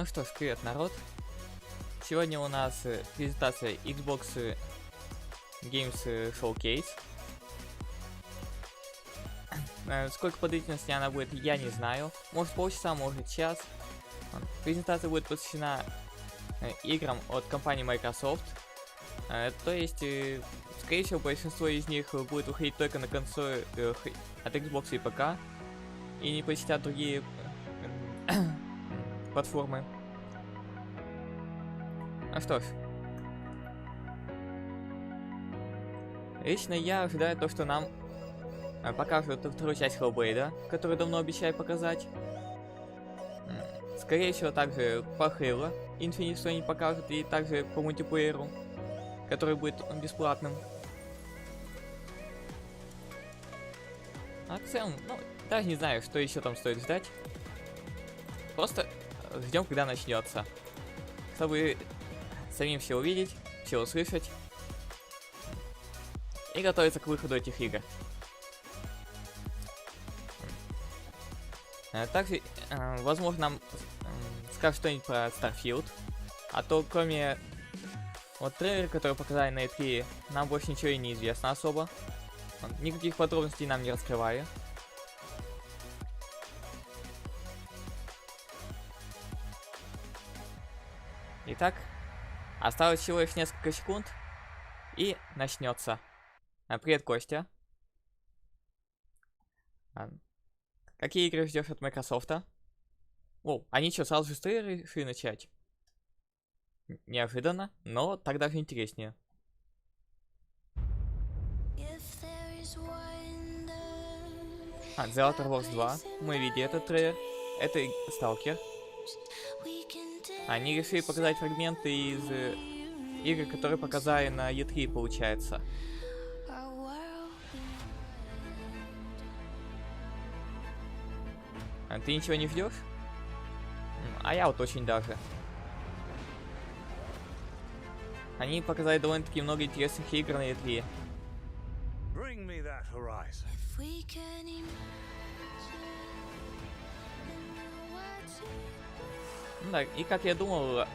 Ну что ж, привет, народ. Сегодня у нас презентация Xbox Games Showcase. Сколько по длительности она будет, я не знаю. Может полчаса, может час. Презентация будет посвящена играм от компании Microsoft. То есть, скорее всего, большинство из них будет выходить только на консоли от Xbox и ПК. И не посетят другие платформы. Ну что ж. Лично я ожидаю то, что нам покажут вторую часть Hellblade, которую давно обещали показать. Скорее всего, также по Halo Infinite что они покажут, и также по мультиплееру, который будет бесплатным. А в целом, ну, даже не знаю, что еще там стоит ждать. Просто ждем, когда начнется, чтобы самим все увидеть, все услышать и готовиться к выходу этих игр. Также, возможно, нам скажут что-нибудь про Starfield, а то кроме вот трейлера, который показали на E3, нам больше ничего и не известно особо. Никаких подробностей нам не раскрывали. Итак, осталось всего лишь несколько секунд, и начнется. Привет, Костя. Какие игры ждешь от Microsoft? О, они что, сразу же с трейлера решили начать? Неожиданно, но так даже интереснее. The Outer Worlds 2. Мы видели этот трейлер. Это Сталкер. Они решили показать фрагменты из игр, которые показали на E3, получается. Ты ничего не ждешь? А я вот очень даже. Они показали довольно-таки много интересных игр на E3. Ну да, и как я думал,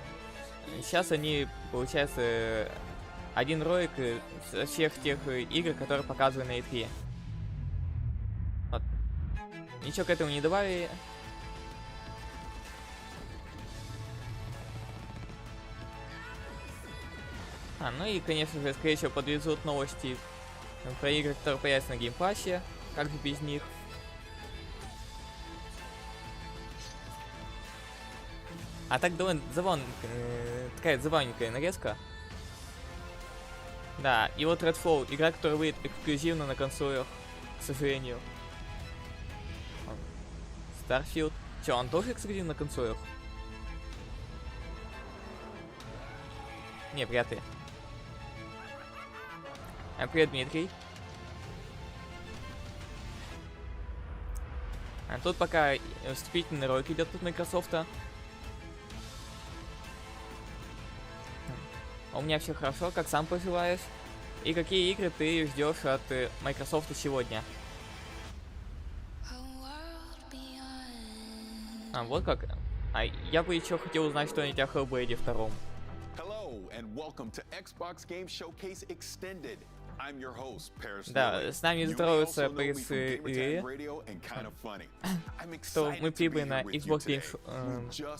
сейчас они, получается, один ролик со всех тех игр, которые показывали на E3. Вот. Ничего к этому не добавили. Ну и, конечно же, скорее всего, подвезут новости про игры, которые появятся на геймпассе. Как же без них? А так довольно такая забавненькая нарезка. Да, и вот Redfall, игра, которая выйдет эксклюзивно на консолях, к сожалению. Starfield. Че, он тоже эксклюзивно на консолях? Не, вряд ли. Привет, Дмитрий. Тут пока вступительный ролик идет от Microsoft. У меня все хорошо, как сам пожелаешь. И какие игры ты ждешь от Microsoft сегодня? Вот как. Я бы еще хотел узнать что-нибудь о Hellblade 2. Да, с нами здоровается PS, что мы прибыли на Xbox Games,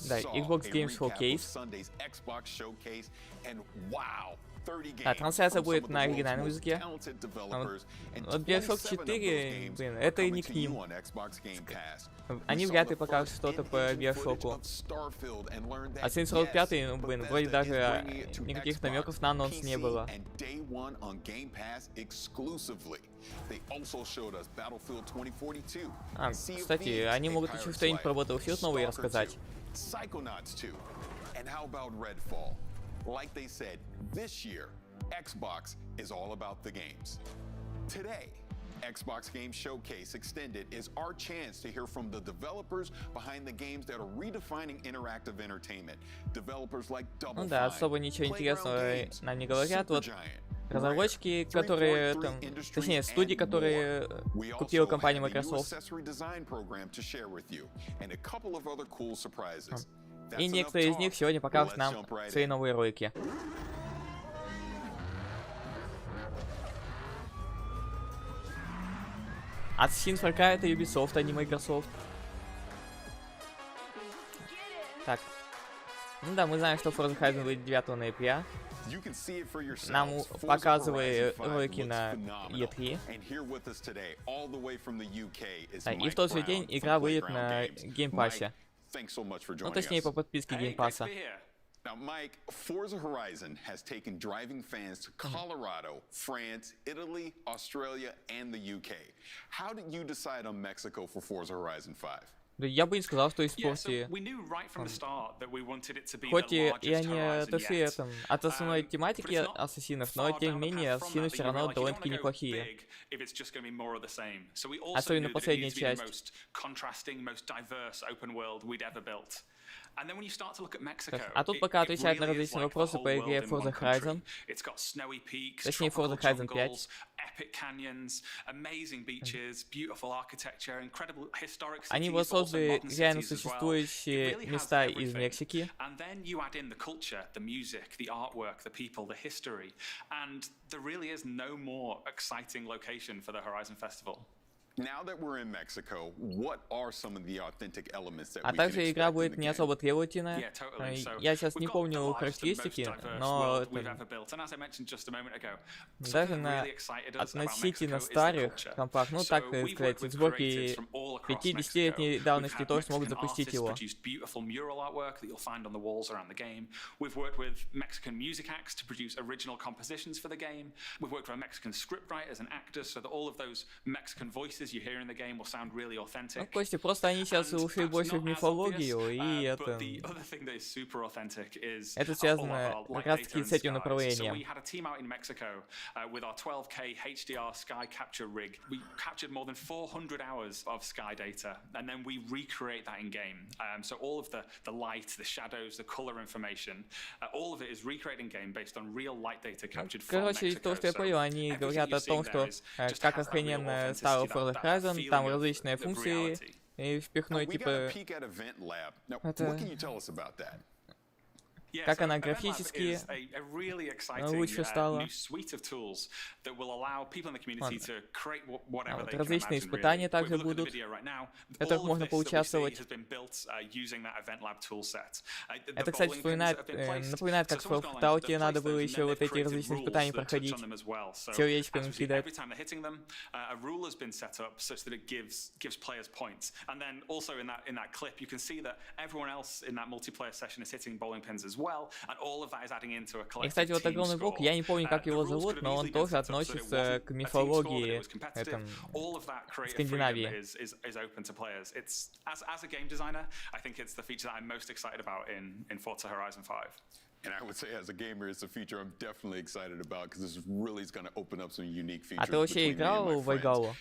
да, Xbox Games Showcase. Да, трансляция будет на оригинальном языке. Вот Bioshock 4, блин, это не к ним. Они вряд ли покажут что-то по Bioshock'у. А Saints Row 5, ну, блин, вроде даже никаких намеков на анонс не было. Кстати, они могут еще что-нибудь про Battlefield новое рассказать. Like they said, this year, Xbox is all about the games. Today, Xbox Game Showcase Extended is our chance to hear from the developers behind the games that are redefining interactive entertainment. Developers like Double Fine, да, особо ничего интересного нам не говорят. Вот разработчики, которые там, точнее, студии, которые купила компания Microsoft. И некоторые из них сегодня покажут нам свои новые ролики. Assassin's Creed это Ubisoft, а не Microsoft. Так. Ну да, мы знаем, что Forza Horizon выйдет 9 ноября. Нам показывали ролики на E3. Да, и в тот же день игра выйдет на геймпассе. Ну, точнее, по подписке геймпасса. Now, Mike, Forza Horizon has taken driving fans to Colorado, France, Italy, Australia, and the UK. How did you decide on Mexico for Forza Horizon 5? Да, я бы не сказал, что испортили. Хоть и они отошли от основной тематики ассасинов, но тем не менее ассасины все равно довольно-таки неплохие. Особенно последняя часть. А тут пока отвечает на различные вопросы по игре Forza Horizon, точнее Forza Horizon 5. Они воссоздали реально существующие места из Мексики. А также игра будет не особо требовательная. Я сейчас не помню характеристики, но даже на относительно старых компах, ну так сказать, сборки 50-летней давности тоже смогут запустить его. Ну, Костя, просто они сейчас ушли больше в мифологию, и это связано как раз таки с этим направлением. Короче, то, что я понял, они говорят о том, что как охрененно стало Forza Horizon, там различные функции и впихнуть, типа... Это... Как она графически лучше стала. Вот различные испытания также будут, в которых можно поучаствовать. Это, кстати, напоминает, как в Fallout надо было еще вот эти различные испытания проходить. Человечками кидать. И, кстати, вот огромный блок, я не помню, как его зовут, но он тоже относится к мифологии Скандинавии. А ты вообще играл в Вайгалу?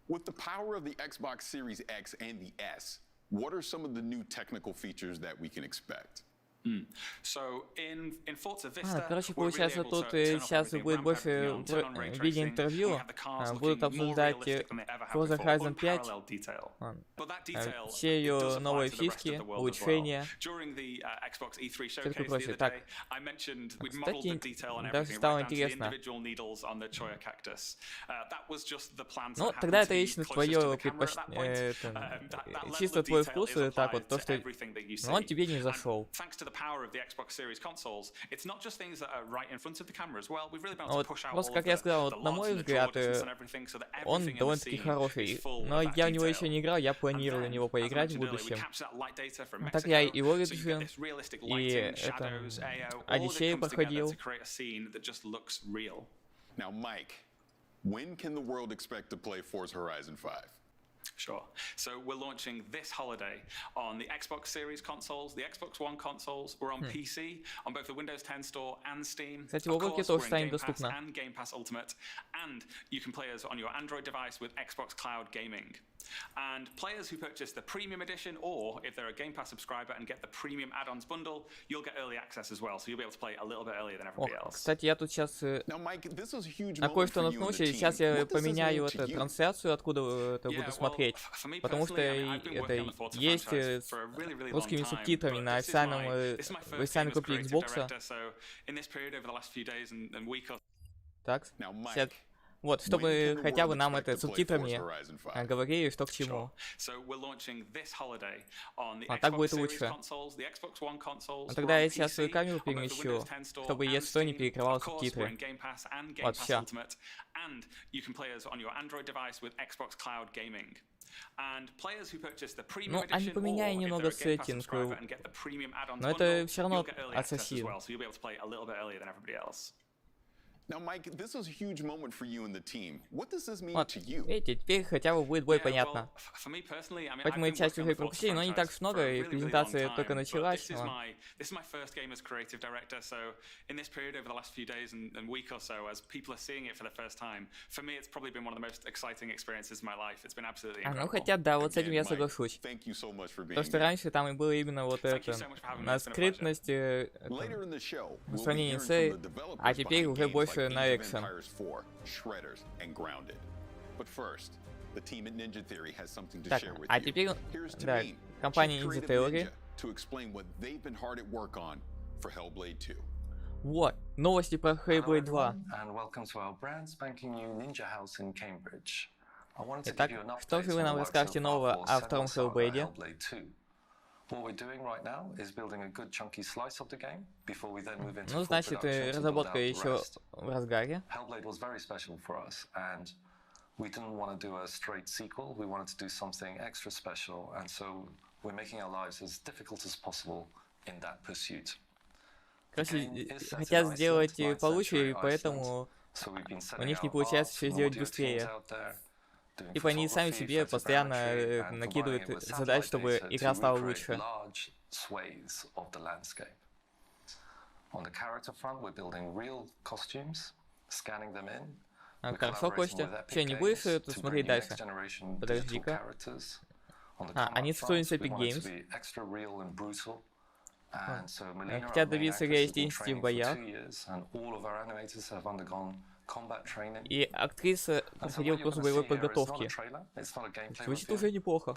With the power of the Xbox Series X and the S, what are some of the new technical features that we can expect? Короче, получается, тут сейчас будет больше в виде интервью, будут обсуждать Forza Horizon 5, все ее новые фишки, улучшения, все такое прочее. Так, кстати, даже стало интересно. Ну, тогда это лично твое предпочтение, чисто твой вкус, так вот, то, что он тебе не зашел. Вот, просто как я сказал, вот, на мой взгляд, он довольно-таки хороший, но я в него еще не играл, я планирую в него поиграть в будущем. Так я и Origin, и Одиссею проходил. Now, Mike, when can the world expect to play Forza Horizon 5? Sure. So we're launching this holiday on the Xbox Series consoles, the Xbox One consoles. We're on PC, on both the Windows 10 Store and Steam. Кстати, в облаке тоже станет доступно. And Game Pass Ultimate, and you can play us on your Android device with Xbox Cloud Gaming. And players who purchase the premium edition, or if they're a Game Pass subscriber and get the premium add-ons bundle, you'll get early access as well, so you'll be able to play a little bit earlier than everybody else. Кстати, я тут сейчас Now, Mike, this was a huge на moment кое-что for you and наткнулся, the и сейчас team. я What does this поменяю mean to эту you? трансляцию, откуда это буду смотреть. Потому что это есть с русскими субтитрами на официальной копии Xbox. Так, сейчас. Вот, чтобы хотя бы нам это субтитрами говорили, что к чему. А так будет лучше. А тогда я сейчас свою камеру перемещу, чтобы если что не перекрывало субтитры. Вот, все. Ну, они поменяли немного сеттинг, но это все равно ассасин. Now, Mike, this was a huge moment for you and the team. What does this mean Вот, to you? видите, теперь хотя бы будет бой понятно. Хоть мы часть уже пропустили, но не так уж много, и презентация только началась. This is my first game as creative director, so in this period over the last few days and week or so, as people are seeing it for the first time, for me it's probably been one of the most exciting experiences of my life. It's been absolutely incredible. Ну хотя да, вот с этим я соглашусь. То, что раньше там и было именно вот это, на скрытность, в сравнении с, а теперь уже больше на экшен. Так, а теперь, да, компания Ninja Theory. Вот, новости про Hellblade 2. Итак, что же вы нам расскажете нового о втором Hellblade? Ну, значит, разработка еще в разгаре. We didn't want to do a straight sequel, we wanted to do something extra special, and so we're making our lives as difficult as possible in that pursuit. Короче, хотят сделать получше, и поэтому у них не получается все сделать быстрее. Типа они сами себе постоянно накидывают задач, чтобы игра стала лучше. Хорошо, Костя. Че, не будешь тут смотреть дальше? Подожди-ка. Они сотрудничают с Epic Games. Хотят добиться реалистичности в боях. И актриса проходила курс боевой подготовки. Звучит уже неплохо.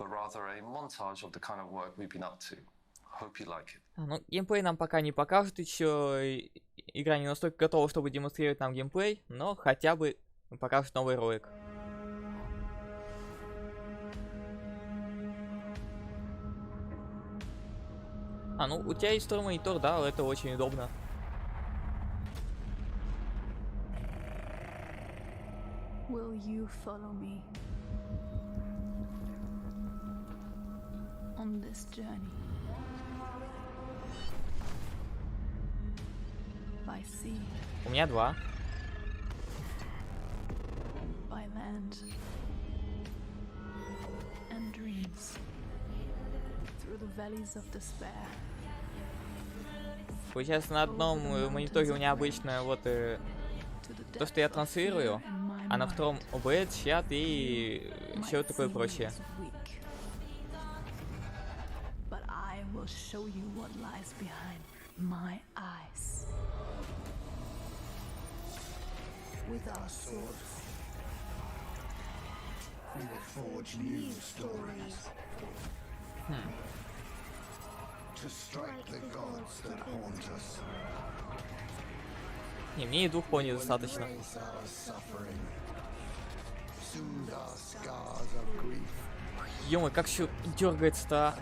Ну, геймплей нам пока не покажут еще. Игра не настолько готова, чтобы демонстрировать нам геймплей, но хотя бы покажут новый ролик. Ну, у тебя есть второй монитор, да, это очень удобно. Will you follow me on this journey? By sea. У меня два. By land. And dreams. Through the valleys of despair. Получается, на одном мониторе у меня обычно вот то, что я транслирую, а на втором OBS, чат и все такое прочее. Не, мне и двух пони достаточно. Ё-моё, как все дергается-то.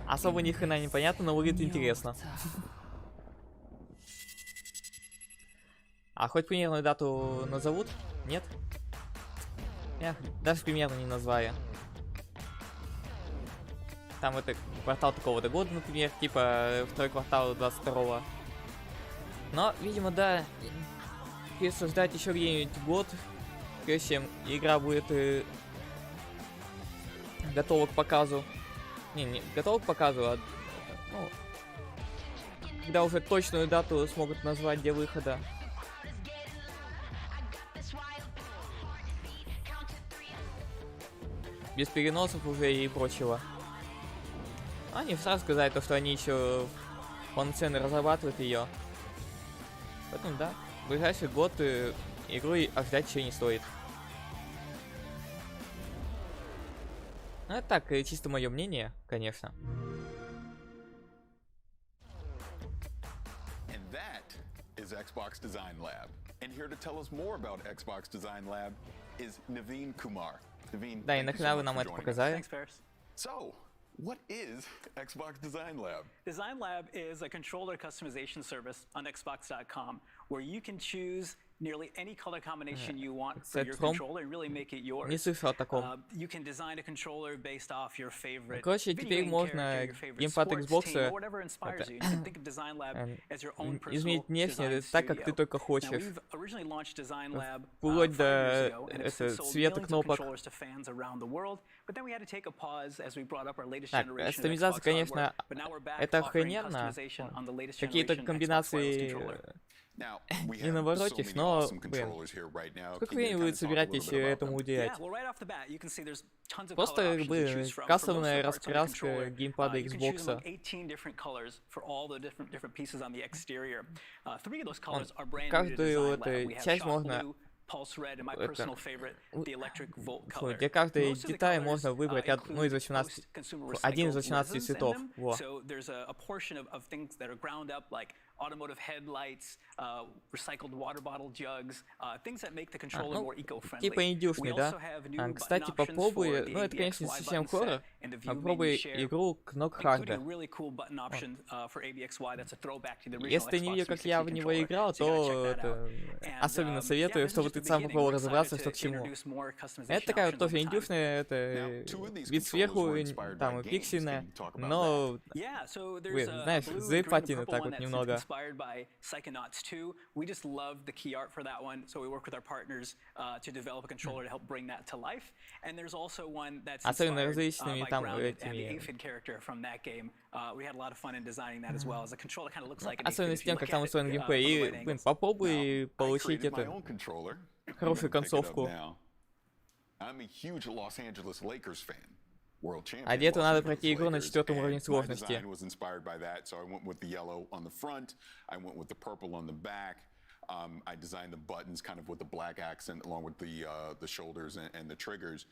Особо ни хрена не понятно, но выглядит интересно. А хоть примерную дату назовут? Нет? Даже примерно не назвали. там это квартал такого-то года, например, типа второй квартал 22-го. Но, видимо, да, придется ждать еще где-нибудь год, прежде чем игра будет готова к показу. Не готова к показу, а ну, когда уже точную дату смогут назвать для выхода. Без переносов уже и прочего. Они сразу сказали, то, что они еще полноценно разрабатывают ее. Поэтому да, в ближайший год игру ожидать еще не стоит. Ну это так, чисто мое мнение, конечно. And that is Xbox Design Lab. And here to tell us more about Xbox Design Lab is Naveen Kumar. Naveen, Да, и thank you нахрена so вы much нам for это joining us. показали? Thanks, Ferris. So, what is Xbox Design Lab? Design Lab is a controller customization service on Xbox.com where you can choose nearly any color combination you want for your controller and really make it yours. Не слышал о таком. You can design a controller based off your favorite Короче, video теперь game можно character, your favorite геймпад sports Xbox team, or whatever inspires you. You can think of Design Lab as your own personal изменить внешне design так, как ты studio. только Now, хочешь. we've originally launched Design Lab Вплоть 5 до years ago, and it's sold цвета millions of кнопок. controllers to fans around the world. But then we had to take a pause as we brought up our latest Так, generation of кастомизация, Xbox конечно, hardware. But now we're back это offering охрененно. customization on the latest Какие-то generation Xbox wireless комбинации controller. Now, we не have so наворотишь, many но, awesome блин, controllers here right now. сколько Can you времени kind вы of talk a little собираетесь bit about этому them? уделять? Yeah, well, right off the bat, you can see there's tons of Просто color как options to бы choose from for most кастомная of the parts on the раскраска controller. геймпада You can choose Xbox. among 18 different colors for all the different pieces on the exterior. 3 of those colors are brand new to Каждую Design Lab. We have часть shot можно blue, pulse red, and my personal favorite, the electric volt Фу, color. для каждой Most of the детали colors, можно выбрать одну из 18, post-consumer один из recycled 18 resins in цветов. them. Во. So there's a portion of things that are ground up, like automotive headlights, recycled water bottle jugs, things that make the controller more eco-friendly. Типа индюшный, We да? also have new button Кстати, options попробуй, for the ну это, конечно, не ABXY совсем button set хоррор, and the view попробуй menu share, игру Кнок including Харда. a really cool button option for ABXY that's a throwback to the original Если ты не Xbox видел, как я в 360 него controller, играл, so you gotta то check that это out. And, особенно yeah, советую, this is чтобы just ты the сам beginning. попробовал We're разобраться, excited что к to чему. introduce more customization Это такая вот options тоже over time. индюшная, это Now, two of these вид controllers сверху, were inspired там by games. пиксельная, Can you talk about но Yeah, so there's блин, a знаешь, blue, за green, and патины purple так one вот that's немного. inspired by Psychonauts 2. We just love the key art for that one, so we work with our partners to develop a controller to help bring that to life. And there's also one that's Особенно inspired различными by там Grounded and the этими. aphid character from that game. We had a lot of fun in designing that as well. As a controller kind of looks like an Особенно aphid с if you тем, как look там at устроен it геймплей. from the И, right блин, angles. попробуй I получить created my это own controller. хорошую I'm gonna pick it up концовку. now. I'm a huge Los Angeles Lakers fan. World champion. А для этого Los надо Angeles пройти игру на Lakers, 4-м уровне and my сложности. design was inspired by that, so I went with the yellow on the front. I went with the purple on the back. I designed the buttons kind of with the black accent along with the shoulders and the triggers.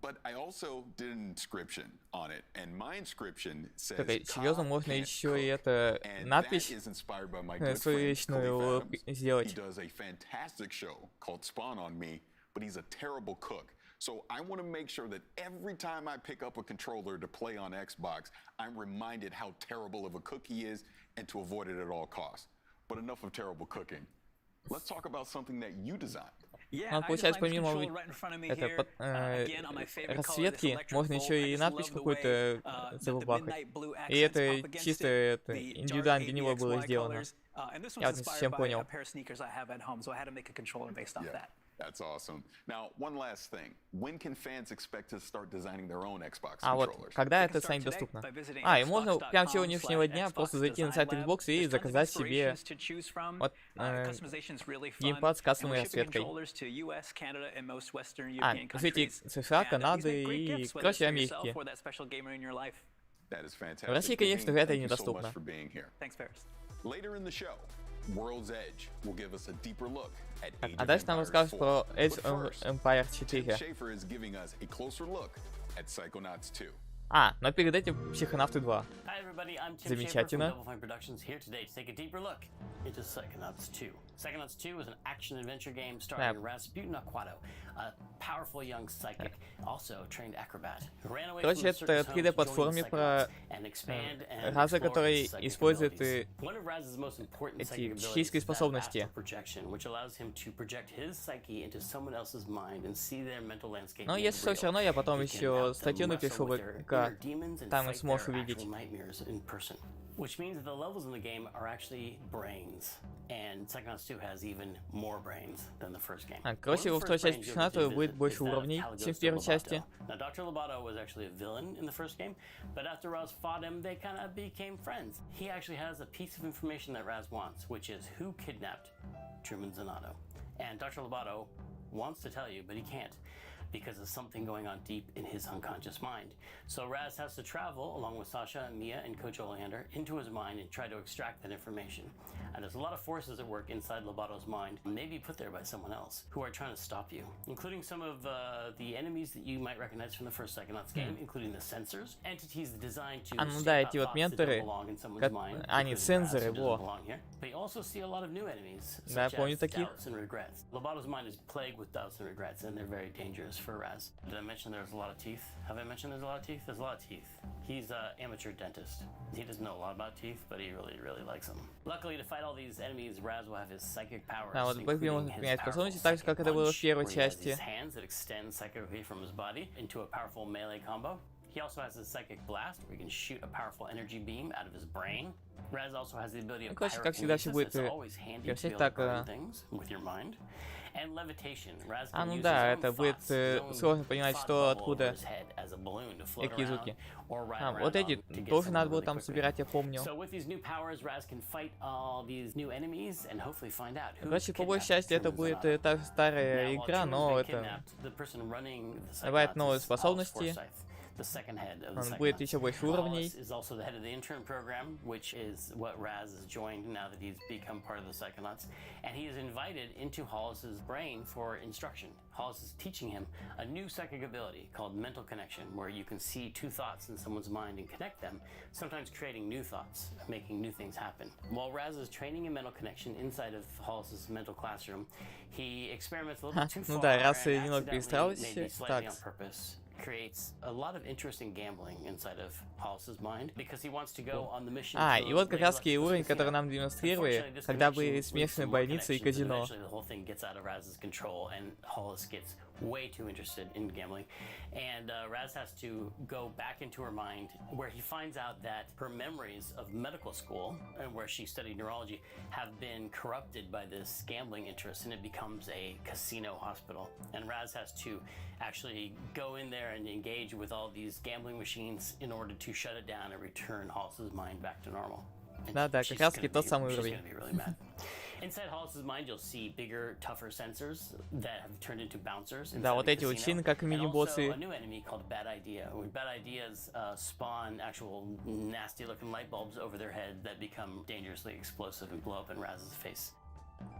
But I also did an inscription on it, and my inscription says Так, серьезно, можно can't еще и cook. это And that надпись is inspired by my good свою friend личную Cliff Adams. He сделать. does a fantastic show called Spawn on Me, but he's a terrible cook. So I want to make sure that every time I pick up a controller to play on Xbox, I'm reminded how terrible of a cook he is and to avoid it at all costs. But enough of terrible cooking. Let's talk about something that you designed. Yeah, Ну, I получается, designed this помимо controller right in front of me это, here. Again, on my favorite color, this расцветки, electric можно volt. еще I и just надпись love the way, какую-то the забабахать. midnight blue И accents это pop against чисто it, это the dark индивидуально для него было ABXY сделано. colors. And this Я one's вот не inspired совсем by понял. a pair of sneakers I have at home, so I had to make a controller based off that. That's awesome. Now, one last thing. When can fans expect to start designing their own Xbox А вот controllers? когда They это can start станет today доступно? by visiting И можно прямо с сегодняшнего дня xbox.com/xbox просто зайти на сайт design lab. Xbox и There's tons of заказать себе inspirations to choose from. вот Customization's really fun. геймпад с And we're кастомной shipping расцветкой. controllers to US, Canada, and most Western А, European кстати, countries. США, And, Канады these make great и, gifts, whether it's короче, for yourself Америки. or that special gamer in your life. That is fantastic. В России, конечно, Naveen, это thank you so недоступно. much for being here. Thanks, Ferris. Later in the show, World's Edge will give us a deeper look at Age А of дальше нам Empires расскажешь 4. про Age But of first, Empires Tim 4. Schafer is giving us a closer look at Psychonauts 2. А, но перед этим Психонавты 2. Hi everybody, I'm Tim Schafer from Замечательно. Double Fine Productions here today to take a deeper look into Psychonauts 2. Psychonauts 2 is an action-adventure game starring Rasputin Aquato, a powerful young psychic, also a trained acrobat, who ran away from Короче, the circus это home to 3D-платформе join про Psychonauts and expand and Раза, explore который his psychic использует abilities. One of Raz's most important эти psychic психические abilities is that способности. astral projection, which allows him to project his psyche into someone else's mind and see their mental landscape. Но если что, все равно я потом еще статью напишу в ВК, там и сможешь увидеть. Which means that the levels in the game are actually brains, and Psychonauts 2 has even more brains than the first game. Короче, во второй части персонажа будет больше уровней, чем в первой части. Now, Dr. Lobato was actually a villain in the first game, but after Raz fought him, they kind of became friends. He actually has a piece of information that Raz wants, which is who kidnapped Truman Zanotto. And Dr. Lobato wants to tell you, but he can't, because of something going on deep in his unconscious mind. So Raz has to travel, along with Sasha, Mia, and Coach Oleander, into his mind and try to extract that information. And there's a lot of forces at work inside Lobato's mind, maybe put there by someone else, who are trying to stop you, including some of the enemies that you might recognize from the first Psychonauts game, including the censors, entities designed to ну да, эти вот менторы, они цензоры, во. But you also see a lot of new enemies, Да, such помню as таких. doubts and regrets. Lobato's mind is plagued with doubts and regrets, and they're very dangerous for Raz. Did I mention there's a lot of teeth? Have I mentioned there's a lot of teeth? There's a lot of teeth. He's an amateur dentist. He doesn't know a lot about teeth, but he really, really likes them. Luckily, to fight all these enemies, Raz will have his psychic powers, Да, вот including можно his менять powerful способности, так же, как psychic это было в punch, первой where he has части. these hands that extend psychically from his body into a powerful melee combo. He also has his psychic blast, where he can shoot a powerful energy beam out of his brain. Raz also has the ability of Короче, как всегда, все будет pyrokinesis. It's always handy to be версия able to так. burn things with your mind. And levitation. Raz can Ну use да, his own это будет thoughts, his own сложно понимать, thought что bubble откуда, over his head as a balloon to float какие around звуки. or ride Вот around эти on to get тоже somewhere надо было really там quickly. собирать, я помню. So with these new powers, Raz can fight all these new enemies and hopefully find out who Короче, по большей kidnapped части это Truman будет Zanotto. та же старая Now, while игра, Truman's но been это kidnapped, the person running the добавит Psychonauts новые is Hollis способности. Forsyth, the second head of the Он будет Psychonauts. еще больше уровней. Hollis is also the head of the intern program, which is what Raz has joined now that he's become part of the Psychonauts. And he is invited into Hollis's brain for instruction. Hollis is teaching him a new psychic ability called mental connection, where you can see two thoughts in someone's mind and connect them, sometimes creating new thoughts, making new things happen. While Raz is training in mental connection inside of Hollis's mental classroom, he experiments a little bit too Ну far да, and раз немного accidentally, перестраивался, maybe slightly on так. purpose, creates a lot of interesting gambling inside of Hollis's mind because he wants to go on the mission. И вот как раз таки уровень, который нам демонстрировали, когда были смешанные больницы и казино. Eventually, the whole thing gets out of Raz's control, and Hollis gets way too interested in gambling. And Raz has to go back into her mind, where he finds out that her memories of medical school, and where she studied neurology, have been corrupted by this gambling interest, and it becomes a casino hospital. And Raz has to actually go in there and engage with all these gambling machines in order to shut it down and return Hollis's mind back to normal. Да, как раз таки тот самый уровень. Inside Hollis's mind, you'll see bigger, tougher sensors that have turned into bouncers. Да, вот эти вот сильные, как мини-боссы. And also a new enemy called Bad Idea. Where Bad Ideas spawn actual nasty-looking light bulbs over their head that become dangerously explosive and blow up in Raz's face.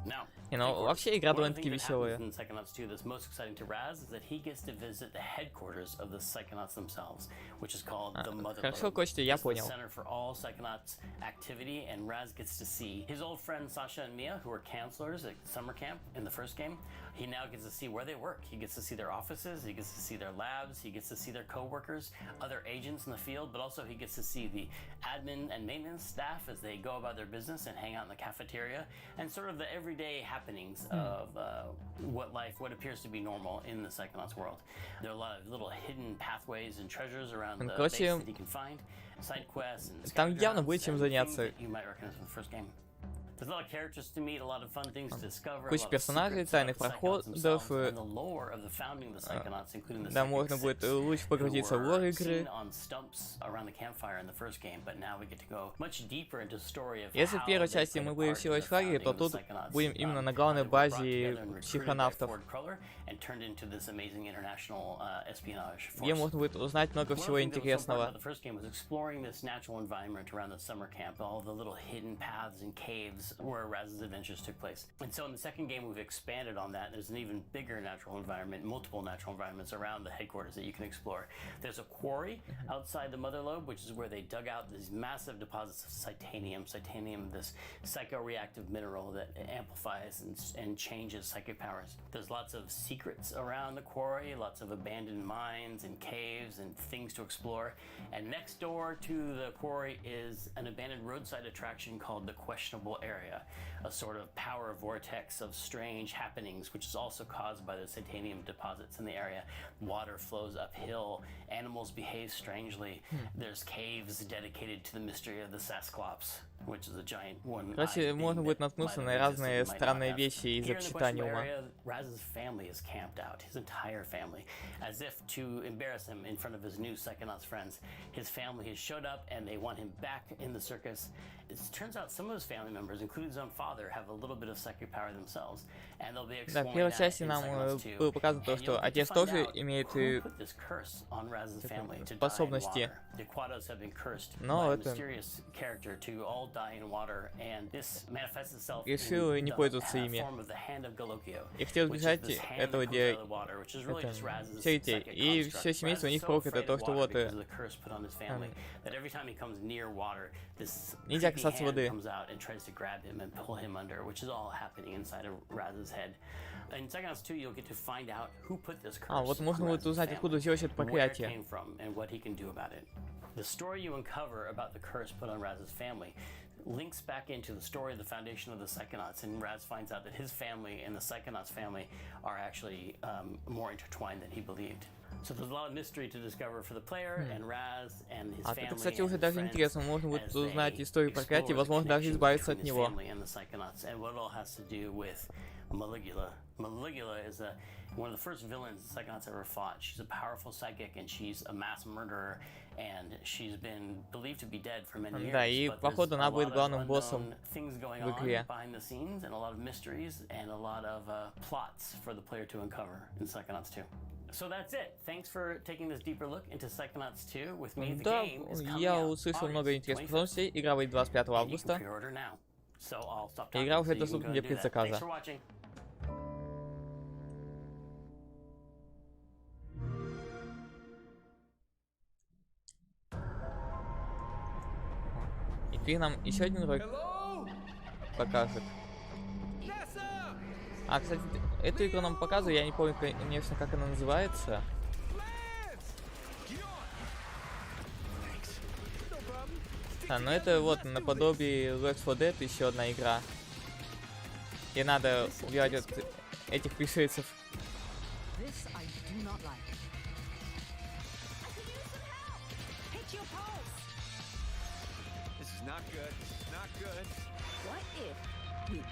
Now, вообще игра довольно-таки веселая. in Psychonauts 2 that's most exciting to Raz is that he gets to visit the headquarters of the Psychonauts themselves, which is called the Mother Хорошо, Lode. Костя, я It's the понял. center for all Psychonauts activity, and Raz gets to see his old friends Sasha and Mia, who were counselors at summer camp in the first game. He now gets to see where they work. He gets to see their offices, he gets to see their labs, he gets to see their co-workers, other agents in the field, but also he gets to see the admin and maintenance staff as they go about their business and hang out in the cafeteria, and sort of the everyday happenings of what appears to be normal in the Psychonauts world. There are a lot of little hidden pathways and treasures around the base that he can find, side quests and Там явно scavenger будет чем hunts and заняться. things that you might recognize from the first game. There's a lot of characters to meet, a lot of fun things to discover, Куча персонажей, тайных проходов, да, можно будет лучше погрузиться в лор игры. Если в первой части мы были всего лишь в лагере, то тут будем именно на главной базе психонавтов, где можно будет узнать много всего интересного. That's where Raz's adventures took place. And so in the second game, we've expanded on that. There's an even bigger natural environment, multiple natural environments around the headquarters that you can explore. There's a quarry outside the Mother Lobe, which is where they dug out these massive deposits of titanium. Titanium, this psychoreactive mineral that amplifies and changes psychic powers. There's lots of secrets around the quarry, lots of abandoned mines and caves and things to explore. And next door to the quarry is an abandoned roadside attraction called the Questionable Area, a sort of power vortex of strange happenings, which is also caused by the titanium deposits in the area. Water flows uphill, animals behave strangely. There's caves dedicated to the mystery of the Sasclops, which is a giant one. Короче, можно будет наткнуться на разные странные вещи из-за титаниума. Raz's family is camped out, his entire family, as if to embarrass him in front of his new Psychonauts friends. His family has showed up and they want him back in the circus. It turns out some of his family members, including his own father, have a little bit of psychic power themselves, and they'll be exploring в первой that части in нам Psychonauts 2. было показано то, что отец тоже имеет способности. Но это решил не пользоваться ими. И хотел избежать этого всех детей. И все семейство у них проклято то, что вот нельзя касаться воды. Вот можно будет узнать, откуда взялось это проклятие. The story you uncover about the curse put on Raz's family links back into the story of the foundation of the Psychonauts, and Raz finds out that his family and the Psychonauts family are actually more intertwined than he believed. So there's a lot of mystery to discover for the player and Raz and his family. Это, кстати, уже даже интересно. Можно будет узнать историю проклятия, возможно, даже избавиться от него. And what it all has to do with Maligula. Maligula is one of the first villains the Psychonauts ever fought. She's a powerful psychic and she's a mass murderer, and she's been believed to be dead for many years. Да, и походу она будет главным боссом в игре. Behind the scenes, and a lot of mysteries and a lot of plots for the player to uncover in Psychonauts 2. So that's it. Thanks for taking this deeper look into Psychonauts 2 with me. The game is coming я out услышал много интересных подробностей. Игра выйдет 25 августа. Игра уже доступна для предзаказа. И ты нам еще один ролик покажет. А, кстати, эту игру нам показывают, я не помню, конечно, как она называется. Но это вот наподобие Left 4 Dead, еще одна игра. И надо убивать вот этих пришельцев.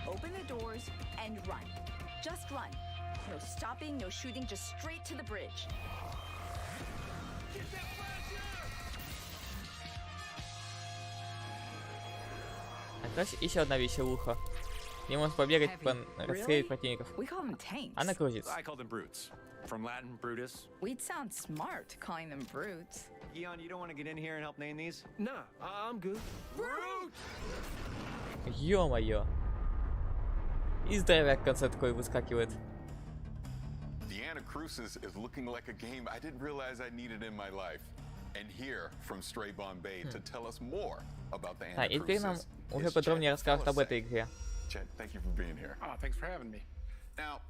Open the doors and run. Just run. No stopping, no shooting, just straight to the bridge. Еще одна веселуха. Не можешь побегать, расстрелять противников. Она крутится. I call them brutes. From Latin, Brutus. We'd sound smart calling them brutes. Eon, you don't want to get in here and help name these? Nah, I'm good. Brute! Ё-моё. И здоровяк в конце такой выскакивает. The Anacrusis is looking like a game I didn't realize I needed in my life. And here from Stray Bombay to tell us more about the Anacrusis. И теперь нам уже подробнее расскажут об этой игре. Chet, thank you for being here. Oh, thanks for having me. Now,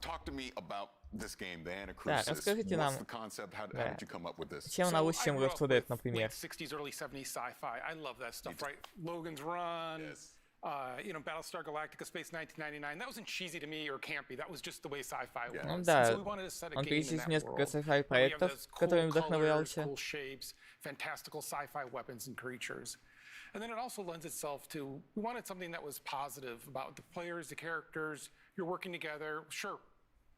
talk to me about this game, the Anacrusis. Да, расскажите нам, What's the concept? How did you come up with this? Чем она лучше, чем Left 4 Dead, например? 60s, early 70s sci-fi. I love that stuff, right? Logan's Run. Yes. You know, Battlestar Galactica, Space 1999. That wasn't cheesy to me or campy. That was just the way sci-fi was. Ну да, So we wanted to set a он game in перечислил that несколько world. sci-fi проектов, которыми вдохновлялся. Cool shapes, fantastical sci-fi weapons and creatures. And then it also lends itself to, we wanted something that was positive about the players, the characters, you're working together. Sure,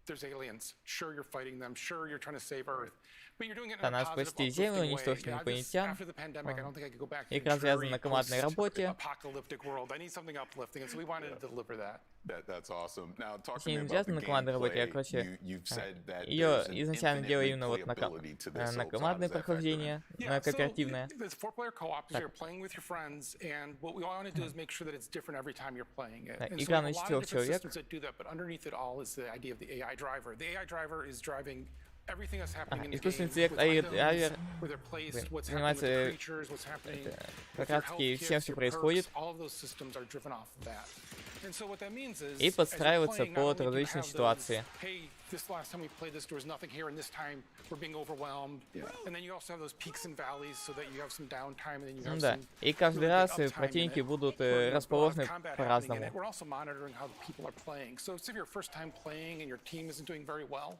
there's aliens. Sure, you're fighting them. Sure, you're trying to save Earth. But you're doing it in a positive, uplifting way. After the pandemic, I don't think I could go back to a dreary, post-apocalyptic world. I need something uplifting, and so we wanted to deliver that. That's awesome. Now, talk to Точнее, me не about завязано the на командной работе, а, gameplay. короче, You've said that ее there's an изначально делали infinite именно вот на replayability to this. на So how командное does that factor in? прохождение, на Yeah, so кооперативное. it's four-player co-op, so you're playing with your friends, and what we want to do is make sure that it's different every time you're playing it. And so Игра we на have a lot of 4 different человек. systems that do that, but underneath it all is the idea of the AI driver. The AI driver is driving everything that's happening in the game, Искусственный with интеллект items, AI where they're placed, what's happening with занимается the creatures, what's happening как with your раз health таки всем, kits, что your происходит, perks. All of those systems are driven off of that. And so what that means is, и as you're подстраиваться playing, not под only do you различные have those, ситуации. hey, this last time we played this, there was nothing here, and this time we're being overwhelmed. And then you also have those peaks and valleys, so that you have some downtime, and then you Ну have да, some и каждый really раз good uptime in противники it, будут where you have a lot of расположены combat happening in по-разному. it. We're also monitoring how the people are playing. So if your first time playing and your team isn't doing very well,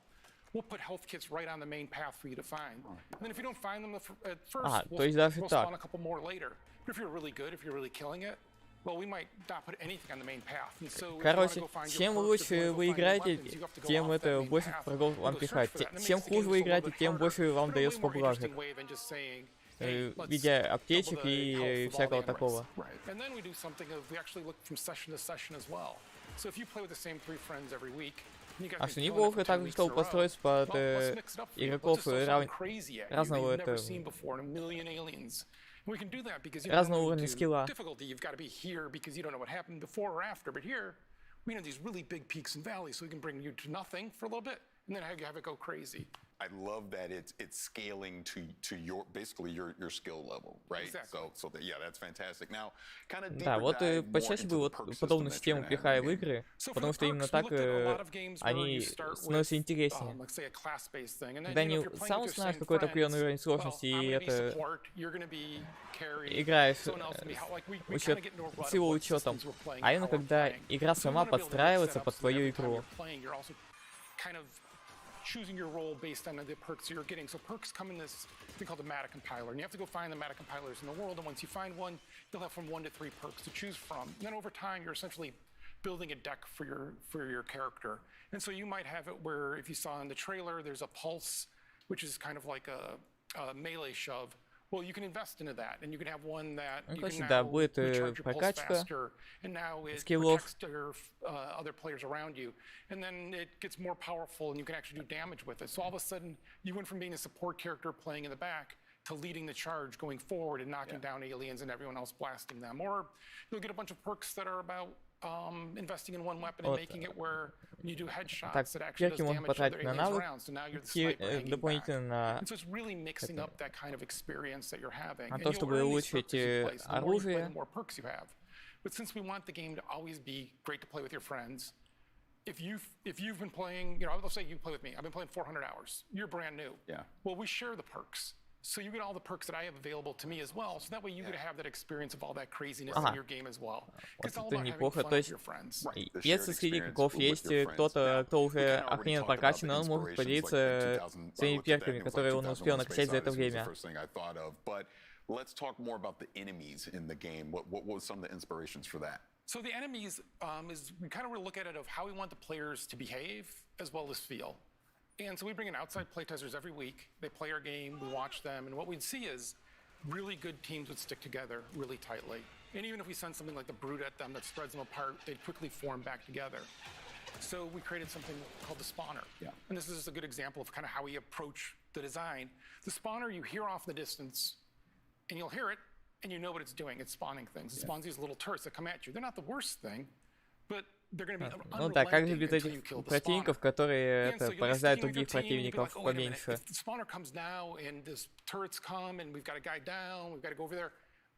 we'll put health kits right on the main path for you to find. And then if you don't find them at first, то есть даже we'll так. spawn a couple more later. But if you're really good, if you're really killing it, well, we might not put anything on the main path. And so Короче, чем лучше вы играете, тем это больше врагов вам пихать. Чем хуже вы играете, тем больше вам дается поблажек в виде аптечек и всякого такого. And then we do something of we actually look from session to session as well. So if you play with the same 3 friends every week, А что неплохо также, чтобы построить под игроков разного этого, we can do that because you разного don't уровня do скилла. difficulty. You've got to be here because you don't know what happened before or after. But here, we have these really big peaks and valleys, so we can bring you to nothing for a little bit, and then have it go crazy. I love that it's scaling to your basically your skill level, right? Exactly. So that, yeah, that's fantastic. Now, kind of Да, вот почаще бы вот подобную систему пихая в игры, потому что именно так они становятся интереснее. Когда не сам знаешь какой-то определенный уровень сложности, и это играешь с его учетом, а именно когда игра сама подстраивается под твою игру. Choosing your role based on the perks you're getting. So perks come in this thing called a meta compiler, and you have to go find the meta compilers in the world. And once you find one, you'll have from 1 to 3 perks to choose from. And then over time, you're essentially building a deck for your character. And so you might have it where, if you saw in the trailer, there's a pulse, which is kind of like a melee shove. Well, you can invest into that, and you can have one that you can now recharge your pulse faster, and now it protects other players around you, and then it gets more powerful, and you can actually do damage with it. So all of a sudden, you went from being a support character playing in the back to leading the charge going forward and knocking down aliens and everyone else blasting them. Or you'll get a bunch of perks that are about investing in one weapon and making it where when you do headshots, it actually does damage to other aliens around. So now you're the sniper hanging back. And so it's really mixing up that kind of experience that you're having. And you'll earn these perks as you play. So the more you play, the more perks you have. But since we want the game to always be great to play with your friends, if you've been playing, let's say you play with me. I've been playing 400 hours. You're brand new. Yeah. Well, we share the perks. So you get all the perks that I have available to me as well. So that way you get to have that experience of all that craziness in your game as well. Вот это неплохо. То есть, если среди игроков есть кто-то, кто уже охрененно прокачан, он может поделиться своими перками, которые он успел накачать за это время. Let's talk more about the enemies in the game. What was some of the inspirations for that? So the enemies is we kind of look at it of how we want the players to behave as well as feel. And so we bring in outside playtesters every week. They play our game, we watch them, and what we'd see is really good teams would stick together really tightly. And even if we send something like the Brute at them that spreads them apart, they'd quickly form back together. So we created something called the spawner. Yeah. And this is just a good example of kind of how we approach the design. The spawner you hear off in the distance, and you'll hear it, and you know what it's doing. It's spawning things. It spawns these little turrets that come at you. They're not the worst thing, but ну да, как же без этих противников, которые поражают других противников поменьше.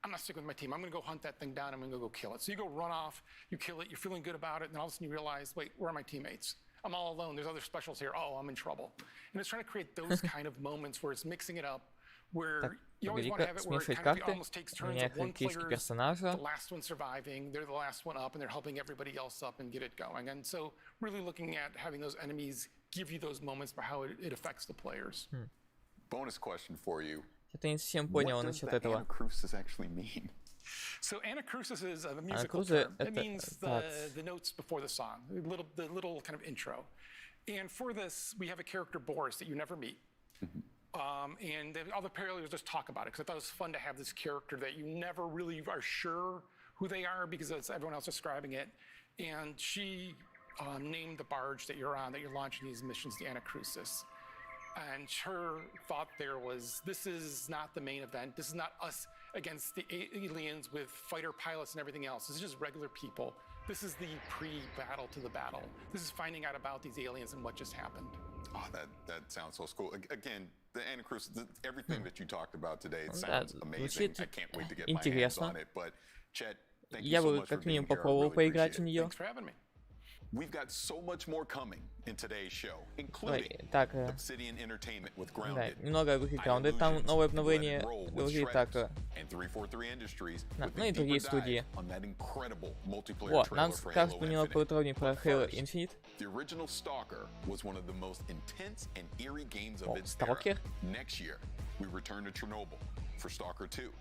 I'm not sticking with my team. I'm going to go hunt that thing down. I'm going to go kill it. So you go run off, you kill it, you're feeling good about it, and all of a sudden you realize, wait, where are my teammates? I'm all alone. There's other specials here. Oh, I'm in trouble. And it's trying to create those kind of moments where it's mixing it up, where you always want to have it where it kind of almost takes turns of one player's the last one surviving, they're the last one up, and they're helping everybody else up and get it going. And so really looking at having those enemies give you those moments for how it affects the players. Bonus question for you. Это не совсем понял насчет этого. So anacrusis is a musical term. It means the notes before the song, the little kind of intro. And for this, we have a character, Boris, that you never meet. And all the players just talk about it because I thought it was fun to have this character that you never really are sure who they are because it's everyone else describing it. and she named the barge that you're on, that you're launching these missions, the Anacrusis. And her thought there was, this is not the main event. This is not us against the aliens with fighter pilots and everything else. This is just regular people. This is the pre-battle to the battle. This is finding out about these aliens and what just happened. Oh, that sounds so cool. Again, the Anacrusis, everything that you talked about today, it sounds amazing. I can't wait to get my hands on it. But Chet, thank you so much for being here. I really appreciate it. Thanks for having me. We've got so much more coming in today's show, including Obsidian Entertainment with Grounded, немного говорит Grounded, там новое обновление говорит так, and 343 Industries ну и другие студии. on that incredible multiplayer Вот, trailer нам for скажут Halo немного Infinite. подробнее про Halo Infinite. The original Stalker was one of the most intense and eerie games of its Stalker? era. Next year, we return to Chernobyl for Stalker 2.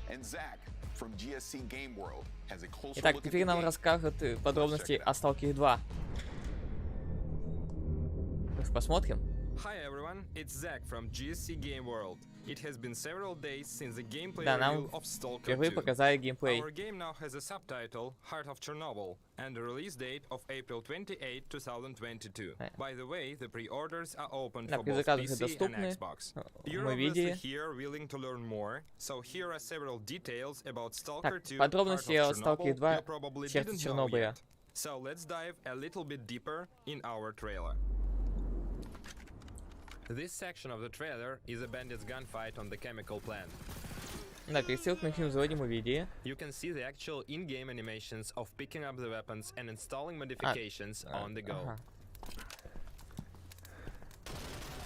And Zach from GSC Game World has a closer Итак, look at теперь the нам game. расскажут подробности о Stalker 2. Посмотрим. Hi everyone, it's Zach from GSC Game World. It has been several days since the gameplay Да, reveal нам of Stalker впервые 2. показали геймплей. Our game now has a subtitle, Heart of Chernobyl, and a release date of April 28, 2022. By the way, the pre-orders are open for both PC and Xbox. You're obviously here willing to learn more, so here are several details about Stalker 2, Heart of Chernobyl you probably didn't know yet. So let's dive a little bit deeper in our trailer. This section of the trailer is a bandit's gunfight on the chemical plant. Да, перед ссылкой на фильм заводим увидели. You can see the actual in-game animations of picking up the weapons and installing modifications on the go.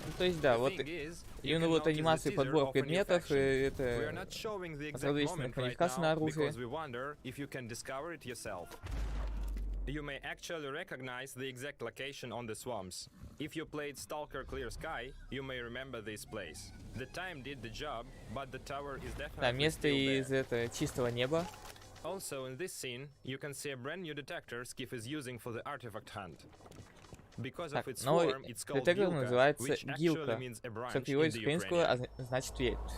Ну, то есть, да, вот именно вот анимация подбор предметов, это различная модификация на оружие. You may actually recognize the exact location on the swamps. If you played Stalker Clear Sky, you may remember this place. The time did the job, but the tower is definitely Да, место из чистого неба. Also, in this scene, you can see a brand new detector Skiff is using for the artifact hunt. Because of its form, it's called детектор Gilka, называется which Гилка, actually means a branch что in переводится the с украинского, Ukrainian. значит ветвь.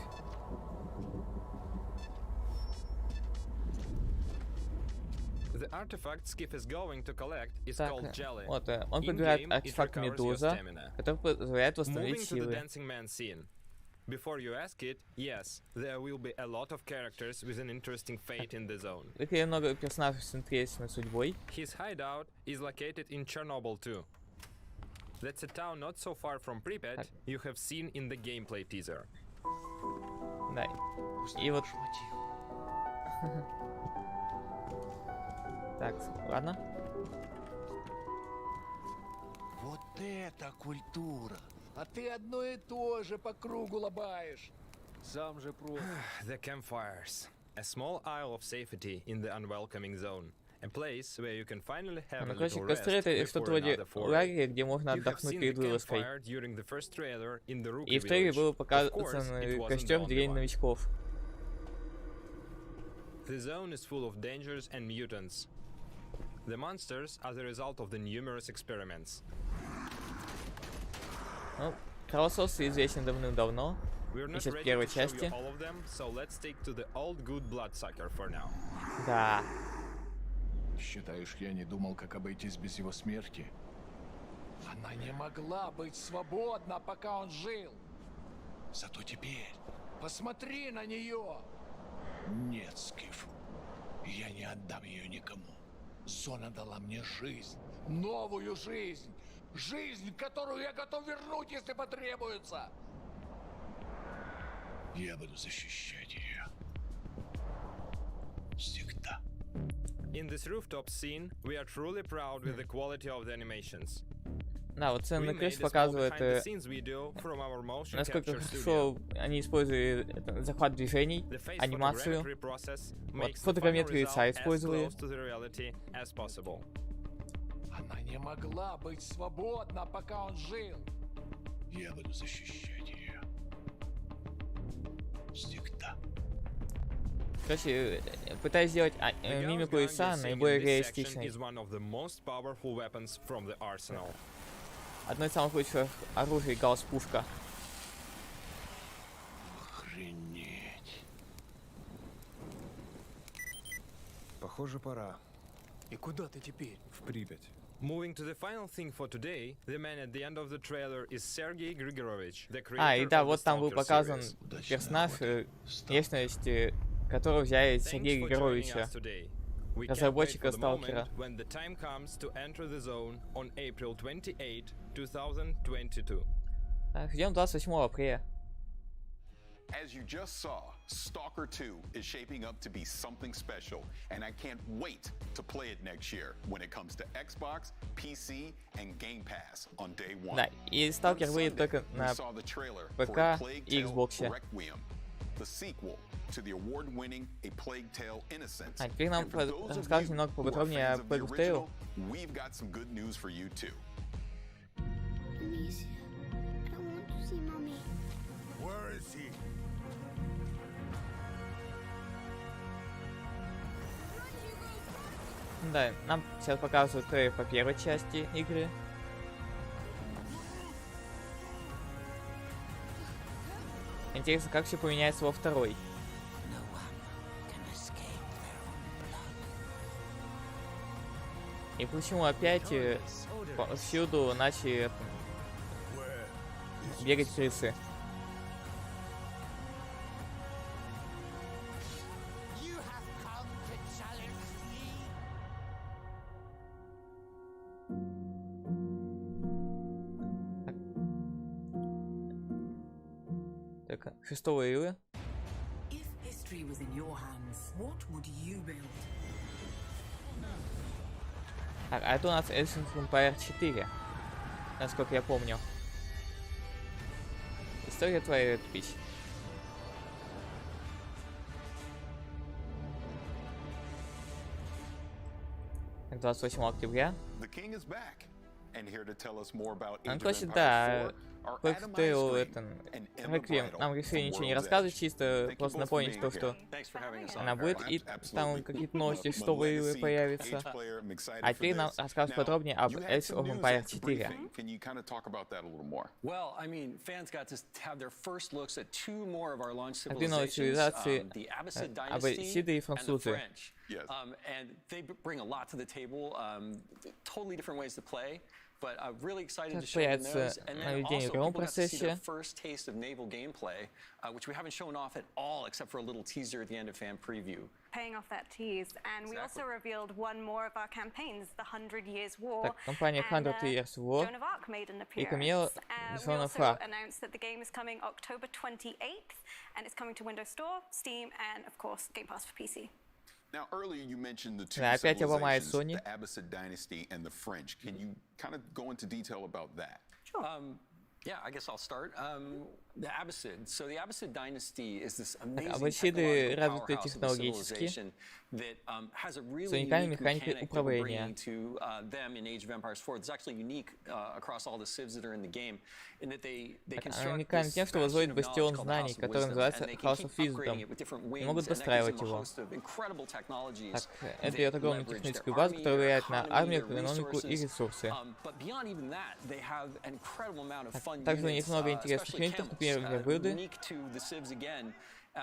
The artifact Skiff is going to collect is called Jelly. Вот, он подбирает артефакт Медуза, который позволяет восстановить силы. Before you ask it, yes, there will be a lot of characters with an interesting fate in the zone. Такие много персонажей с интересной судьбой. His hideout is located in Chernobyl too. That's a town not so far from Pripyat you have seen in the gameplay teaser. Да. И вот. Так, ладно. Вот это культура! А ты одно и то же по кругу лобаешь. Сам же про. The campfires. A small isle of safety in the unwelcoming zone. A place where you can finally have a little rest костры это что-то вроде лагеря, где можно отдохнуть перед вылазкой. И в трейлере был показан костер деревни новичков. The zone is full of dangers and mutants. The monsters are the result of the numerous experiments. Ну, Кроссос известен давным-давно, еще в первой части. Да. Считаешь, я не думал, как обойтись без его смерти? Она не могла быть свободна, пока он жил. Зато теперь посмотри на нее. Нет, Скиф, я не отдам ее никому. Зона дала мне жизнь, новую жизнь. Жизнь, которую я готов вернуть, если потребуется. Я буду защищать ее. Всегда. In this rooftop scene, we are truly proud with the quality of the animations. Да, вот сцена на крыше показывает, насколько хорошо они использовали захват движений, анимацию. Вот, фотограмметрию лица использовали. Она не могла быть свободна, пока он жил. Я буду защищать ее. Всегда. Короче, пытаюсь сделать мимику лица наиболее реалистичной. Одно из самых лучших оружий гаусс-пушка. Охренеть. Похоже, пора. И куда ты теперь? В Припять. Moving to the final thing for today, the man at the end of the trailer is Sergei Grigorovich, the creator А, и да, of the вот там был Stalker показан series. персонаж, личность, которого взяли Сергея Thanks for joining Григоровича, us today. We can't wait разработчика for the Сталкера. moment when the time comes to enter the zone on April 28, 2022. Ждем 28 апреля. As you just saw, Stalker 2 is shaping up to be something special, and I can't wait to play it next year when it comes to Xbox, PC, and Game Pass on day one. Да, и Сталкер выйдет только на ПК и Xbox. The sequel to the award-winning A Plague Tale: Innocence. А теперь нам расскажешь немного поподробнее о Plague Tale. We've got some good news for you too. Amicia, I want to see mommy. Where is he? Да, нам сейчас показывают трейлер по первой части игры. Интересно, как все поменяется во второй. И почему опять всюду начали бегать крысы? Так, 6 июля. Так, а это у нас Age of Empires 4, насколько я помню. История твоя тупич. 28 октября. Ну, короче, да, Plague Tale, это, Реквием, нам решили ничего не рассказывать, чисто просто напомнить то, что она будет, и там какие-то новости 6 июля появятся. А теперь нам расскажут подробнее об Age of Empires 4. Две новые цивилизации, аборигены и французы. And they bring a lot to the table, totally different ways to play. But I'm really excited to show them those. And then also people got to see their first taste of naval gameplay, which we haven't shown off at all, except for a little teaser at the end of fan preview. Paying off that tease, and we also revealed one more of our campaigns, the 100 Years War. Так, компания 100 Years War и Камила We also announced that the game is coming October 28th, and it's coming to Windows Store, Steam, and of course Game Pass for PC. Now, earlier you mentioned the two civilizations, the Abbasid dynasty and the French. Can you kind of go into detail about that? Sure. Yeah, I guess I'll start. The Abbasid. So the Abbasid dynasty is this amazing technological powerhouse of a civilization that has a really unique mechanic that we're bringing to them in Age of Empires 4. It's actually unique across all the civs that are in the game, in that they construct this bastion of knowledge called the House of Wisdom, and they can keep upgrading it with different wings, and that gives them a host of incredible technologies that leverage their army, their economy, their resources. But beyond even that, they have an incredible amount of fun units, especially camels, unique to the civs again.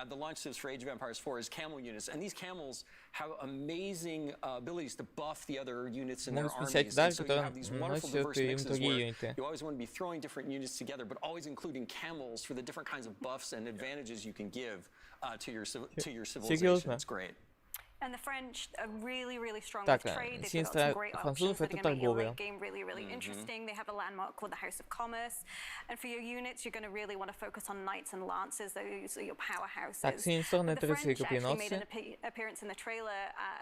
The launch civs for Age of Empires 4 is camel units, and these camels have amazing abilities to buff the other units in their armies. And so you have these wonderful diverse mixes where you always want to be throwing different units together, but always including camels for the different kinds of buffs and advantages you can give to your civilization. It's great. And the French are really, really strong with trade. They've got some great options that are going to make your late game really, really interesting. They have a landmark called the House of Commerce. And for your units, you're going to really want to focus on knights and lancers. Those are your powerhouses. The French actually made an appearance in the trailer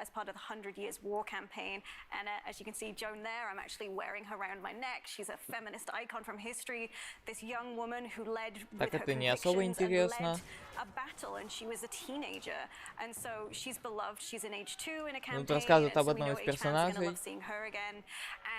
as part of the 100 Years War campaign. And as you can see, Joan there, I'm actually wearing her around my neck. She's a feminist icon from history. This young woman who led with her convictions and led a battle, and she was a teenager. And so she's beloved. She's in Age 2 in a campaign, and so we know Age fans are going to love seeing her again.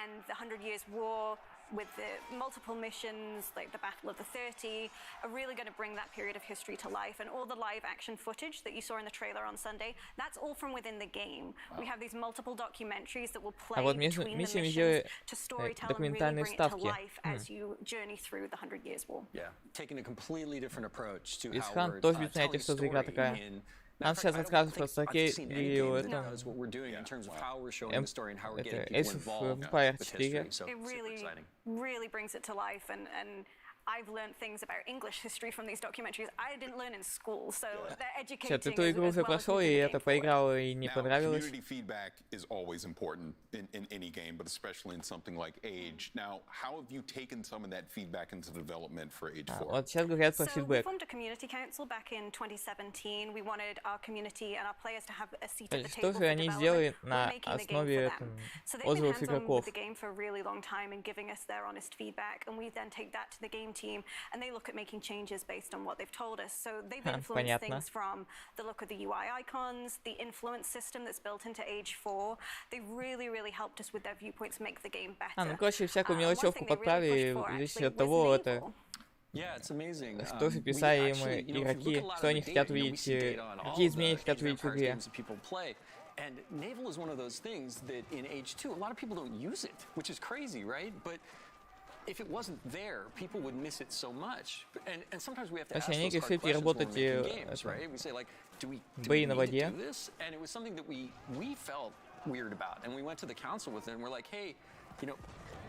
And the 100 Years War, with the multiple missions, like the Battle of the 30, are really going to bring that period of history to life. And all the live action footage that you saw in the trailer on Sunday, that's all from within the game. We have these multiple documentaries that will play between the missions to storytell and really bring it to life as you journey through the 100 Years War. Yeah, taking a completely different approach to how we're telling a story Нам сейчас рассказывают про стратегию That's what we're doing in terms of how we're showing the story and how we're getting Age people of involved Empires with 4. history. So It really brings it to life, and I've learned things about English history from these documentaries I didn't learn in school, so they're educating Ты эту игру уже прошел, и это поиграл, и не понравилось. Community feedback is always important in any game, but especially in something like Age. Now, how have you taken some of that feedback into development for Age 4? Вот сейчас говорят про So we фидбэк. formed a community council back in 2017. We wanted our community and our players to have a seat at the Что table же for они development. сделали We're на making the game for основе them. So they've been отзывов hands-on игроков. with the game for a really long time and giving us their honest feedback, and we then take that to the game team, and they look at making changes based on what they've told us. So they've influenced Понятно. things from the look of the UI icons, the influence system that's built into Age 4. They really helped us with their viewpoints make the game better. Ну, короче, всякую One мелочевку thing they really подправили, pushed for, в зависимости actually, от того, was это Naval. Yeah, it's amazing. что же писали игроки, что они хотят видеть, какие изменения хотят видеть в игре. And Naval is one of those things that in Age 2, a lot of people don't use it, which is crazy, right? But if it wasn't there, people would miss it so much. And sometimes we have to ask those hard questions when we're making games, right? We say like, do we need to do this? And it was something that we felt weird about. And we went to the council with it and we're like, hey, you know,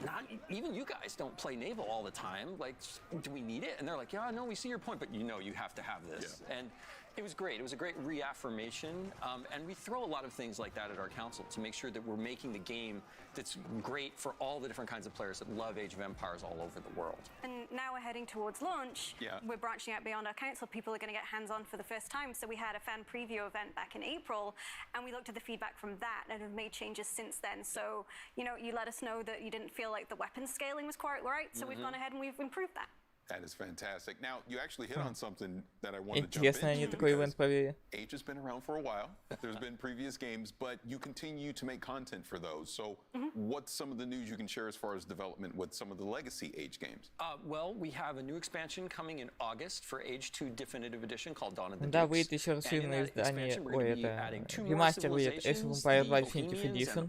not even you guys don't play Naval all the time. Like, do we need it? And they're like, yeah, no, we see your point, but you know you have to have this. Yeah. And it was great. It was a great reaffirmation. And we throw a lot of things like that at our council to make sure that we're making the game that's great for all the different kinds of players that love Age of Empires all over the world. And now we're heading towards launch. We're branching out beyond our council. People are going to get hands-on for the first time. So we had a fan preview event back in April, and we looked at the feedback from that and have made changes since then. So, you know, you let us know that you didn't feel like the weapon scaling was quite right. So we've gone ahead and we've improved that. That is fantastic. Now, you actually hit on something that I wanted to jump Интересно, они into такой ивент провели. Age has been around for a while. There's been previous games, but you continue to make content for those. So what's some of the news you can share as far as development with some of the legacy Age games? Well, we have a new expansion coming in August for Age 2 Definitive Edition called Dawn of the Dukes. Да, выйдет еще расширенное издание, ой, это ремастер выйдет, Age of Empires 2 Definitive Edition.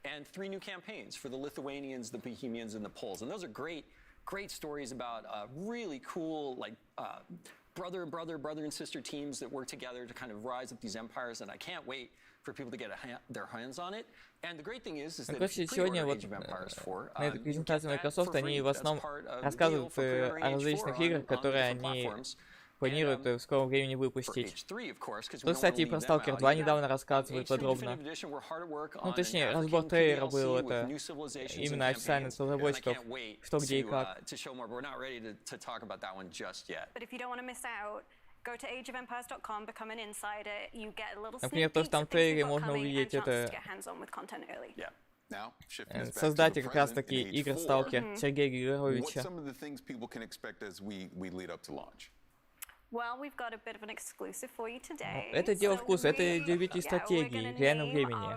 And 3 new campaigns for the Lithuanians, the Bohemians, and the Poles. And those are great stories about really cool, like brother and sister teams that work together to kind of rise up these empires. And I can't wait for people to get their hands on it. And the great thing is that if you pre-order Age of Empires 4, на этой презентации Microsoft они в основном рассказывают о различных играх, которые они планируют в скором времени выпустить. Тут, кстати, и про Stalker 2 недавно рассказывают подробно. Ну, точнее, разбор трейлера был, это именно официально от разработчиков, что, где и как. Например, то, что там в трейлере можно увидеть, это создатель как раз-таки игр Stalker Сергея Григоровича. Well, we've got a bit of an exclusive for you today. Это дело вкуса, это любитель стратегии в реальном времени.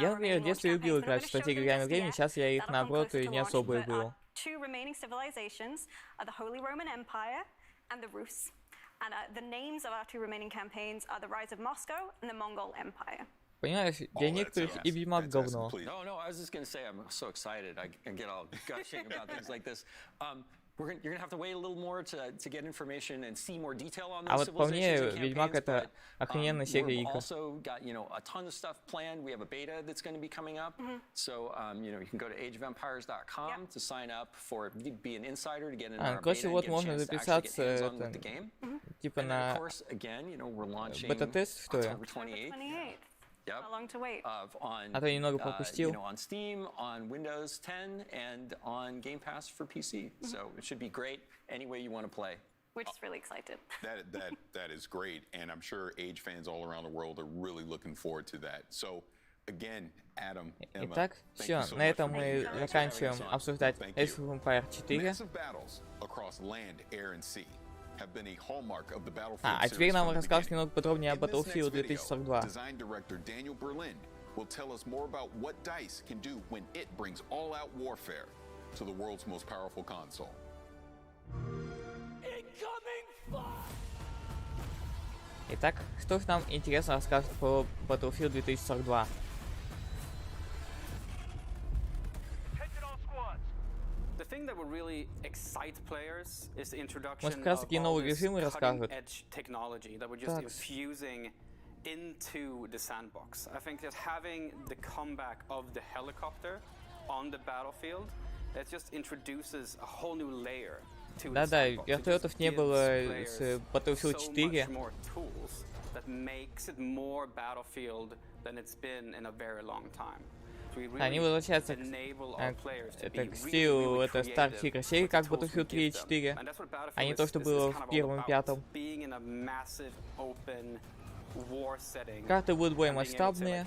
Я, например, в детстве любил играть в стратегию в реальном времени, сейчас я их, наоборот, не особо люблю. Two remaining civilizations are the Holy Roman Empire and the Rus. And the names of our 2 remaining campaigns are the Rise of Moscow and the Mongol Empire. Понимаешь, для некоторых и Ведьмак говно. No, I was just going to say I'm so excited. I get all gushing about things like this. You're going to have to wait a little more to get information and see more detail on those civilizations and Ведьмак это охрененная серия игр. We've also got, you know, a ton of stuff planned. We have a beta that's going to be coming up. So, you know, you can go to ageofempires.com to sign up for be an insider to get in our beta and get a chance to actually get hands-on with the game. Типа and then, of course, again, you know, we're launching October 28th. Yep. How long to wait? А то немного пропустил. You know, on Steam, on Windows 10, and on Game Pass for PC. So it should be great any way you want to play. We're just really excited. That is great, and I'm sure Age fans all around the world are really looking forward to that. So, again, Adam, Emma, Итак, все, на этом мы заканчиваем обсуждать Age of Empires 4. Massive battles across land, air, and sea. А теперь нам расскажешь немного подробнее о Battlefield 2042. Design director Daniel Berlin will tell us more about what DICE can do when it brings all-out warfare to the world's most powerful console. Итак, что же нам интересно расскажет про Battlefield 2042? The Может, как раз таки новые режимы расскажут. Into the sandbox. I think that having the comeback of the helicopter on the battlefield, that just introduces a whole new layer to the sandbox. Вертолетов не было с Battlefield 4. That makes it more battlefield than it's been in a very long time. Они возвращаются к стилю старых игр серии, как Battlefield 3 и 4, а не то, что было в первом и пятом. Карты будут более масштабные.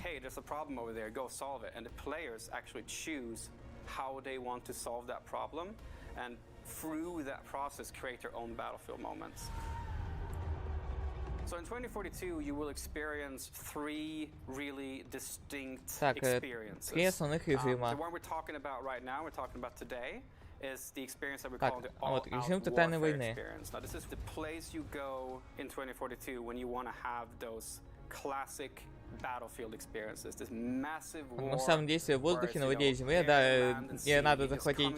So in 2042 you will experience three really distinct experiences. Три основных режима. The one we're talking about right now, we're talking about today, is the experience that we call the all-out warfare experience. Now this is the place you go in 2042 when you want to have those classic battlefield experiences. This massive war. На самом деле в воздухе, на воде и земле, да, и надо захватить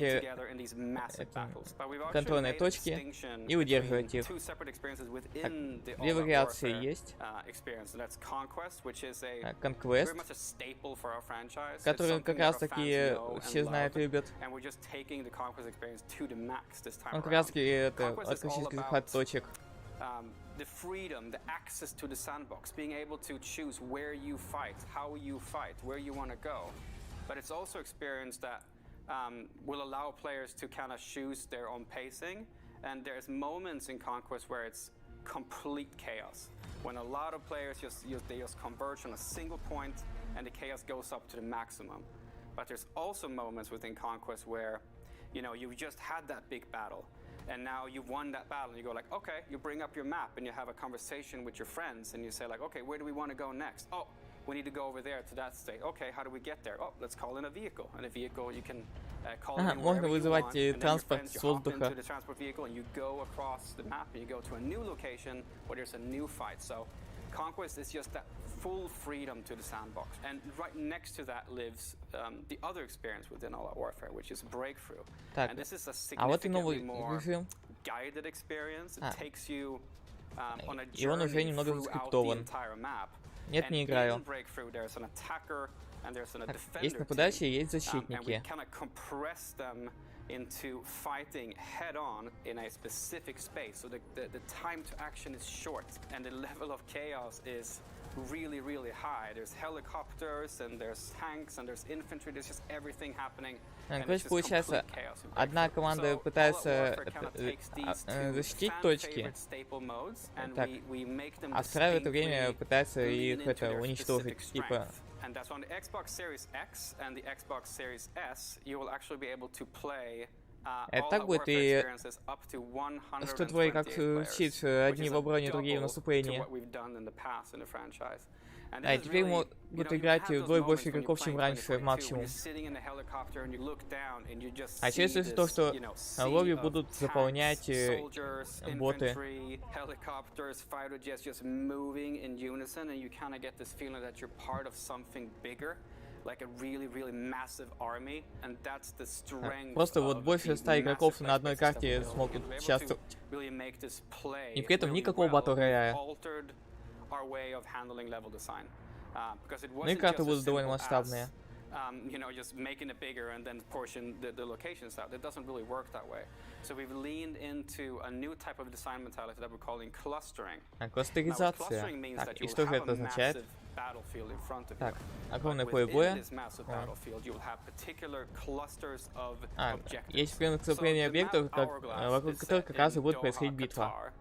контрольные точки и удерживать их. Так, две вариации есть. Conquest, который как раз таки все знают и любят. Он как раз таки это от классических захват точек. The freedom, the access to the sandbox, being able to choose where you fight, how you fight, where you want to go. But it's also experience that will allow players to kind of choose their own pacing. And there's moments in Conquest where it's complete chaos. When a lot of players just converge on a single point and the chaos goes up to the maximum. But there's also moments within Conquest where, you know, you've just had that big battle. And now you've won that battle and you go like, okay, you bring up your map and you have a conversation with your friends and you say like, okay, where do we want to go next? Oh, we need to go over there to that state. Okay, how do we get there? Oh, let's call in a vehicle. And a vehicle you can call in можно вызывать транспорт с воздуха. You hop into the transport vehicle and you go across the map and you go to a new location where there's a new fight. So Conquest is just that full freedom to the sandbox. And right next to that lives the other experience within All Out Warfare, which is Breakthrough. And this is a significantly more guided experience. It takes you on a journey throughout the entire map. Нет, не играю. In Breakthrough there's an attacker and there's a defender. Есть нападающие, есть And we защитники. kind of compress them into fighting head-on in a specific space. So the time to action is short and the level of chaos is really, really high. There's helicopters and there's tanks and there's infantry. There's just everything happening. То есть, получается, одна команда пытается защитить точки, так, а вторая в это время пытается их уничтожить, типа. And that's on the Xbox Series X and the Xbox Series S, you will actually be able to play Это так будет, и что твои как щит, одни в обороне, другие в наступлении. А теперь могут играть вдвое больше игроков, чем раньше, максимум. А еще если то, что лобби будут заполнять боты. Просто вот больше 100 игроков на одной карте смогут участвовать. И при этом никакого батл рояля. Ну и карты будут довольно масштабные. You know, just making it bigger and then portion the locations out. It doesn't really work that way. So we've leaned into a new type of design mentality that we're calling clustering. Кластеризация. Так, и что же это означает? Так, огромное поле боя. Есть прямое скопление объектов, вокруг которых как раз и будет происходить битва.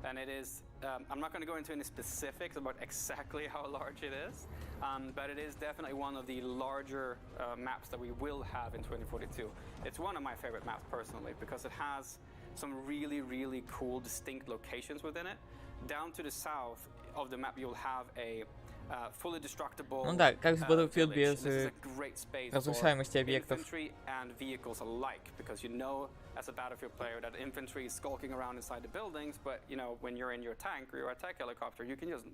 And it is, I'm not going to go into any specifics about exactly how large it is, but it is definitely one of the larger maps that we will have in 2042. It's one of my favorite maps personally because it has some really, really cool, distinct locations within it. Down to the south of the map, you'll have a Ну да, как в Battlefield без разрушаемости объектов. As a battlefield player, that infantry is skulking around inside the buildings, but when you're in your tank or your attack helicopter, you can just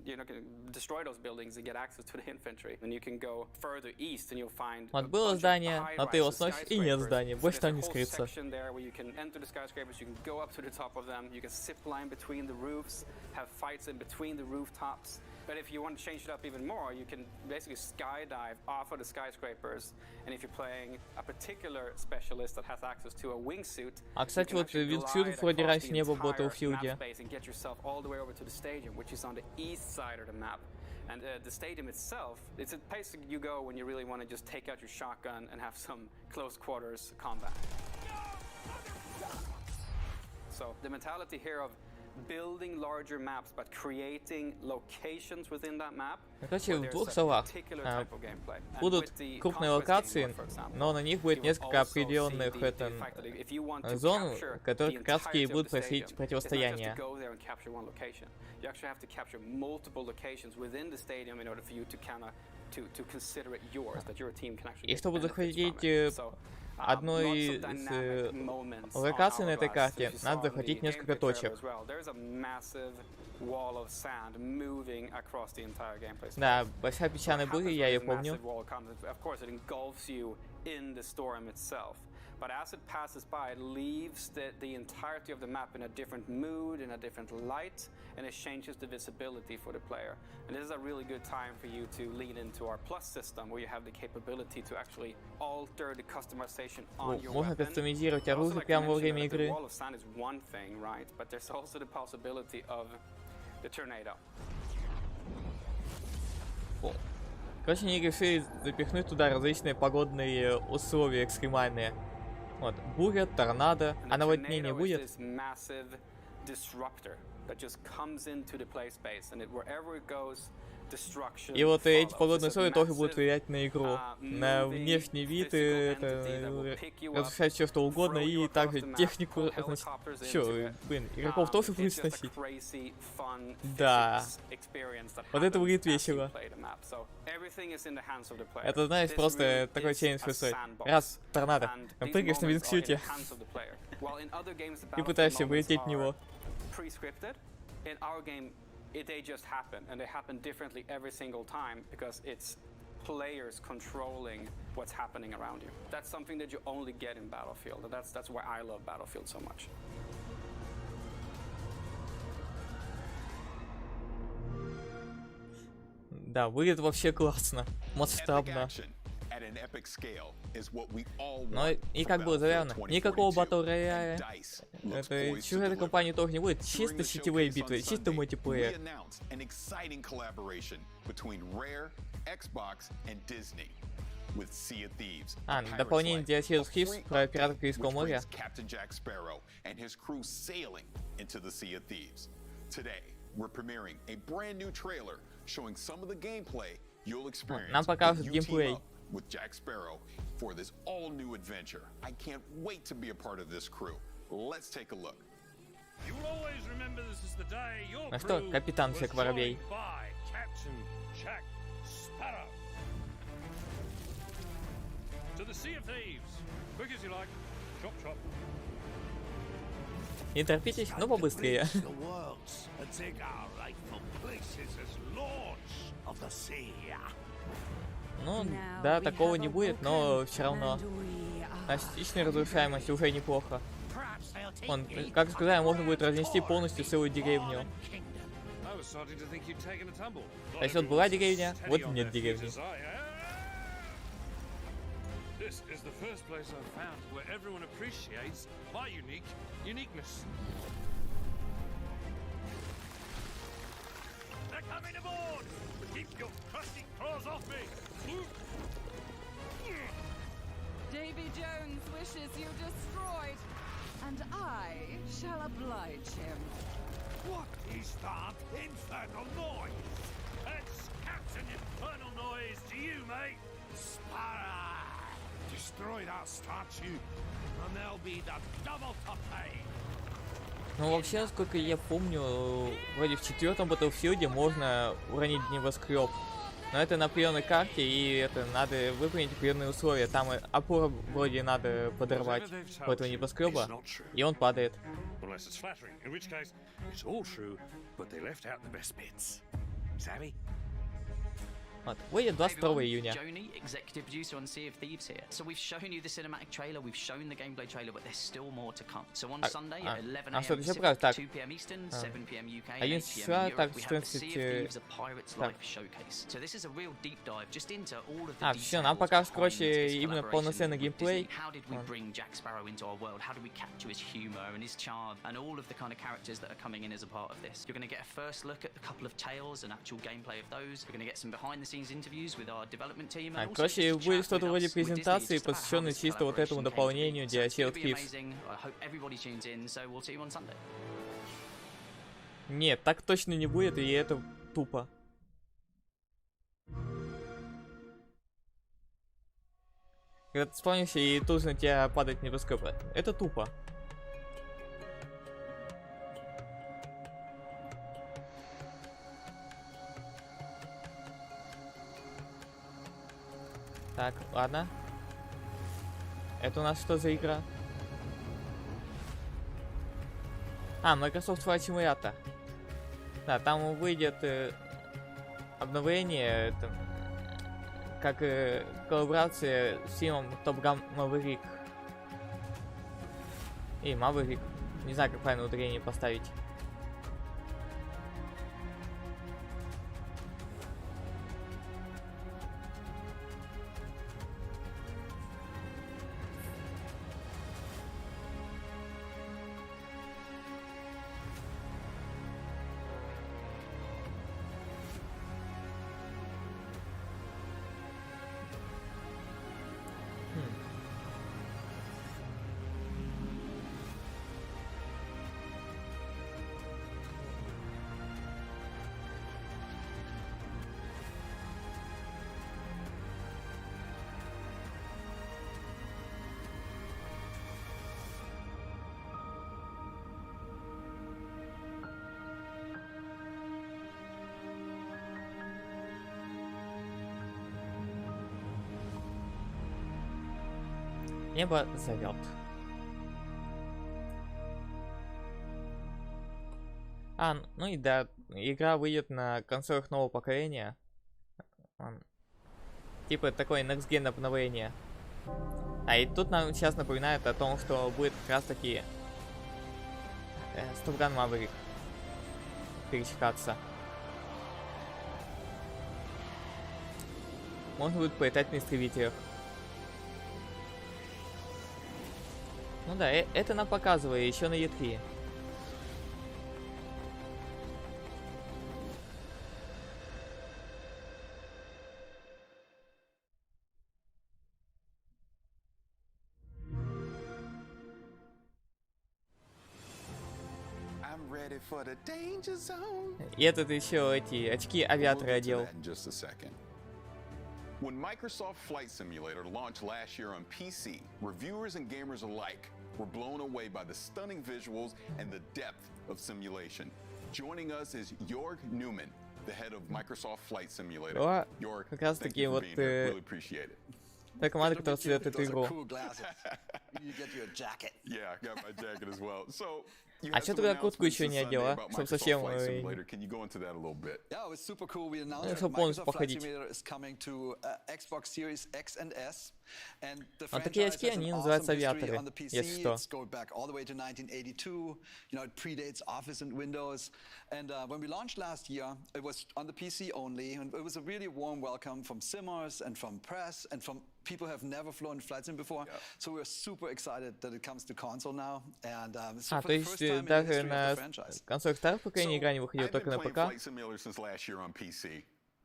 destroy those buildings and get access to the infantry. And you can go further east and you'll find вот было здание, но ты его сносишь, и нет здания, больше там не скрыться. There where you can enter the skyscrapers, you can go up to the top of them, you can zip line between the roofs, have fights in between the rooftops. But if you want to change it up even more, you can basically skydive off of the skyscrapers. And if you're playing a particular specialist that has access to a wingsuit, а, кстати, вот вингсютов вроде раньше не было в Battlefield. And get yourself all the way over to the stadium, which is on the east side of the map. And the stadium itself, it's a place you go when you really want to just take out your shotgun and have some close quarters combat. So the mentality here of building larger maps, but creating locations within that map. Короче, в двух словах будут крупные локации, но на них будет несколько определенных зон, которые как раз таки будут происходить противостояние. И чтобы захватить одной из локаций на этой карте, надо захватить несколько точек. Да, большая песчаная буря, я ее помню. But as it passes by, it leaves the entirety of the map in a different mood, in a different light, and it changes the visibility for the player. And this is a really good time for you to lean into our Plus system, where you have the capability to actually alter the customization on your weapon. Можно кастомизировать оружие прямо во время игры. The wall of sand is one thing, right? But there's also the possibility of the tornado. Короче, они решили запихнуть туда различные погодные условия экстремальные. Вот, буря, торнадо, а наводнение будет? И вот эти погодные условия тоже будут влиять на игру, на внешний вид, разрушать все что угодно, и также технику разносить. Чё, блин, игроков тоже будет сносить? Да. Вот это будет весело. Это, знаешь, просто такой челлендж высокий. Раз, торнадо, прыгаешь на вингсюте и пытаешься вылететь в него. They just happen, and they happen differently every single time because it's players controlling what's happening around you. That's something that you only get in Battlefield, and that's why I love Battlefield so much. Да, выглядит вообще классно, масштабно. Но и как было заявлено, никакого батл рояля, это сюжетной кампании тоже не будет, чисто сетевые битвы, чисто мультиплеер. А, дополнение DLC Thieves про пиратов Карибского моря. Нам покажут геймплей. With Jack Sparrow for this all-new adventure. I can't wait to be a part of this crew. Let's take a look. А что, капитан всех воробей? Не торопитесь, но побыстрее. Ну, да, такого не будет, но все равно. Частичная разрушаемость уже неплохо. Вон, как сказали, можно будет разнести полностью целую деревню. То есть вот была деревня, вот нет деревни. Davy Jones wishes you destroyed, and I shall oblige him. What is that infernal noise? It's Captain Infernal Noise to you, mate. Sparrow! Destroy that statue, and there'll be the double to pay. Ну, вообще, насколько я помню, вроде в 4-м Battlefield можно уронить небоскреб. Но это на определенной карте, и это надо выполнить определенные условия. Там опору вроде надо подорвать у этого небоскреба, и он падает. Вот. Выйдет 22 июня. Joni, executive producer on Sea of Thieves here. So we've shown you the cinematic trailer, we've shown the gameplay trailer, but there's still more to come. So on Sunday at 11 a.m. Pacific, 2 p.m. Eastern, 7 p.m. UK, 8 p.m. Europe, we have the Sea of Thieves: A Pirate's Life showcase. So this is a real deep dive just into all of the details. Все, нам покажут, короче, именно полноценный геймплей. How did we bring Jack Sparrow into our world? How did we capture his humor and his charm and all of the kind of characters that are coming in as a part of this? You're going to get a first look at a couple of tales and actual gameplay of those. We're going to get some behind the scenes interviews with our development team. Короче, будет что-то вроде презентации, посвященной чисто вот этому дополнению для Sea of Thieves. Нет, так точно не будет, и это тупо. Когда ты спавнишься, и тут на тебя падает небоскреб. Это тупо. Так, ладно. Это у нас что за игра? Microsoft Flight Simulator. Да, там выйдет обновление, это, как коллаборация с фильмом Top Gun Maverick. И Maverick. Не знаю, как правильно ударение поставить. Небо зовет. Ну и да, игра выйдет на консолях нового поколения. Типа такое Next Gen обновление. И тут нам сейчас напоминают о том, что будет как раз таки Top Gun Maverick пересекаться. Можно будет полетать на истребителях. Ну да, это нам показывали еще на E3. И этот еще эти очки авиатора одел. When Microsoft Flight Simulator launched last year on PC, reviewers and gamers alike were blown away by the stunning visuals and the depth of simulation. Joining us is Jorg Newman, the head of Microsoft Flight Simulator. Jorg, как раз thank таки you for вот being here. Really appreciate it. Та команда, которая создает эту игру. А что тогда куртку еще не одела, чтобы совсем... чтобы полностью походить. Вот такие очки, они называются авиаторы, если что. And when we launched last year, it was on the PC only, and it was a really warm welcome from simmers and from press and from people who have never flown flight sim before. So we're super excited that it comes to console now, and it's for the first time in the history of the franchise. Консолях старых поколений игра не выходила только на ПК.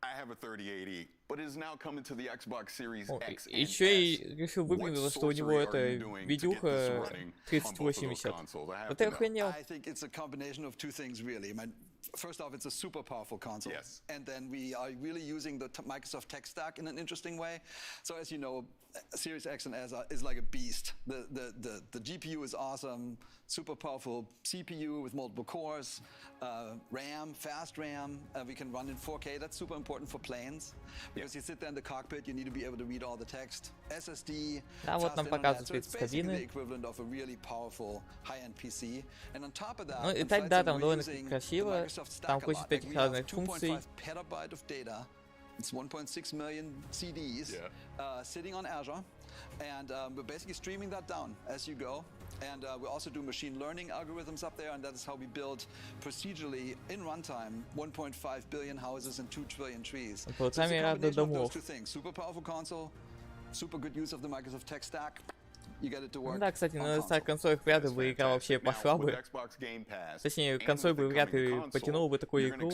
I have a 38E, but it is now coming to the Xbox Series X and S. Еще и решил выпрыгнуть, что у него это видюха 3080. Вот я охренел. I think it's a combination of two things, really. First off, it's a super powerful console. Yes. And then we are really using the Microsoft tech stack in an interesting way. So as you know, Series X and S is like a beast. The GPU is awesome, super powerful CPU with multiple cores, RAM, fast RAM. We can run in 4K. That's super important for planes because you sit there in the cockpit, you need to be able to read all the text. SSD, вот нам показывают it's basically the equivalent of a really powerful high-end PC. And on top of that, ну, и так, да, там довольно красиво, там куча таких разных функций. 2.5 petabyte of data. It's 1.6 million CDs sitting on Azure, and we're basically streaming that down as you go. And we also do machine learning algorithms up there, and that is how we build procedurally in runtime 1.5 billion houses and 2 trillion trees. So it's a combination of those two things: super powerful console, super good use of the Microsoft tech stack. Ну да, кстати, на старых консолях вряд ли бы игра вообще пошла бы. Точнее, консоль бы вряд ли потянула бы такую игру.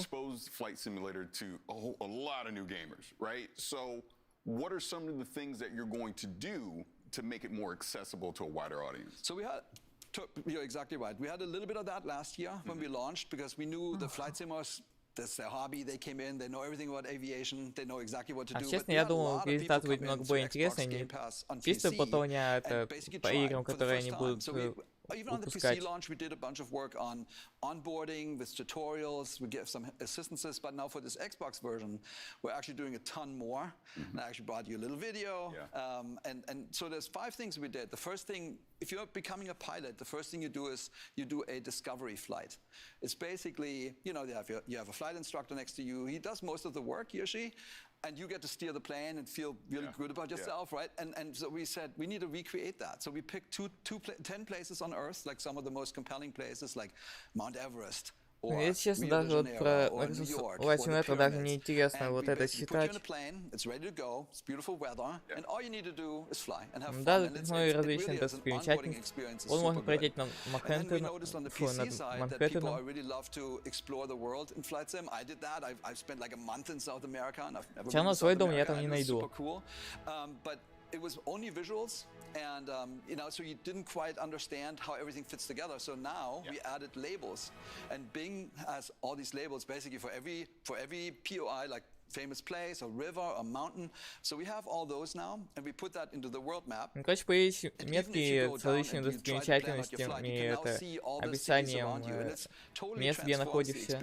What are some of the things that you're going to do to make it more accessible to a wider audience? So you're exactly right. We had a little bit of that last year when we launched because we knew the flight simmers. That's their hobby. They came in. They know everything about aviation. They know exactly what to do. Честно, я думал, презентация будет немного более интересной, не чисто по тоне, это по играм, которые они будут Even on the PC launch, we did a bunch of work on onboarding with tutorials. We gave some assistances, but now for this Xbox version, we're actually doing a ton more. And I actually brought you a little video. And so there's 5 things we did. The first thing, if you're becoming a pilot, the first thing you do is you do a discovery flight. It's basically, you know, you have a flight instructor next to you. He does most of the work, he or she. And you get to steer the plane and feel really good about yourself, right? And so we said, we need to recreate that. So we picked 10 places on Earth, like some of the most compelling places, like Mount Everest. Если честно, даже вот про Flight Simulator даже не интересно вот это читать. Да, ну и различные достопримечательности. Он может пролететь над Манхэттеном. Все равно свой дом я там не найду. It was only visuals, and you know, so you didn't quite understand how everything fits together. So now we added labels, and Bing has all these labels basically for every POI, like famous place or river or mountain. So we have all those now, and we put that into the world map. Короче, появились метки с различными достопримечательностями, это описанием мест, где находишься.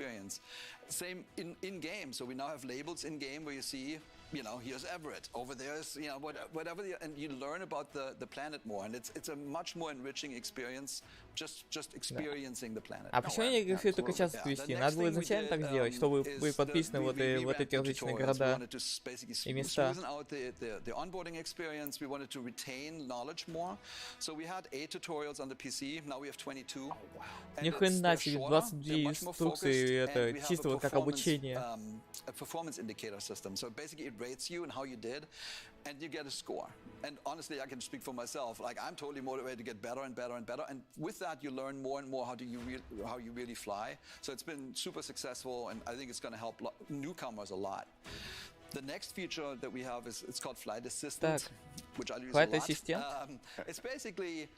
Same in game. So we now have labels in game where you see, you know, here's Everett, over there is, you know, whatever, and you learn about the planet more, and it's a much more enriching experience, just experiencing the planet. А почему они решили только сейчас ввести? Надо было изначально так сделать, чтобы вы подписаны вот эти различные города и места. The onboarding experience, we wanted to retain knowledge more. So we had 8 tutorials on the PC. Now we have 22. Ни хрена себе, 22 инструкции, это чисто вот как обучение. Performance indicator system. So basically it rates you and how you did, and you get a score. And honestly, I can speak for myself. Like, I'm totally motivated to get better and better and better. And with that, you learn more and more how you really fly. So it's been super successful, and I think it's going to help newcomers a lot. The next feature that we have is it's called Flight Assistant, which I use a lot. It's basically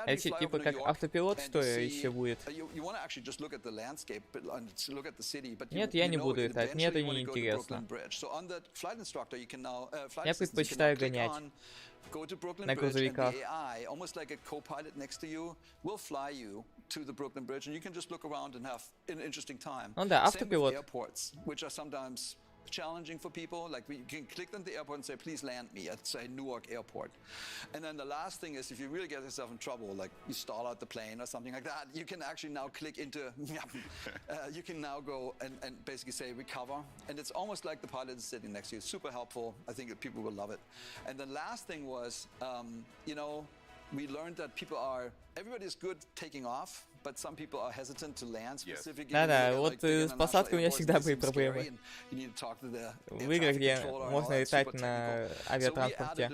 это типа как автопилот, что еще будет? You want to actually just look at the landscape and look at the city, but нет, я не буду летать, мне это не интересно. So on the flight instructor, you can now я предпочитаю гонять на грузовиках. The AI, almost like a co-pilot next to you, will fly you to the Brooklyn Bridge, and you can just look around and have an interesting time. Ну да, автопилот. Airports, which are sometimes challenging for people. Like, you can click on the airport and say, please land me at, say, Newark Airport. And then the last thing is, if you really get yourself in trouble, like you stall out the plane or something like that, you can actually now click into, you can now go and basically say recover. And it's almost like the pilot is sitting next to you. Super helpful. I think that people will love it. And the last thing was, you know, we learned that everybody's good taking off, but some people are hesitant to land specifically. Да, вот с посадкой у меня всегда были проблемы. В играх, где можно летать на авиатранспорте.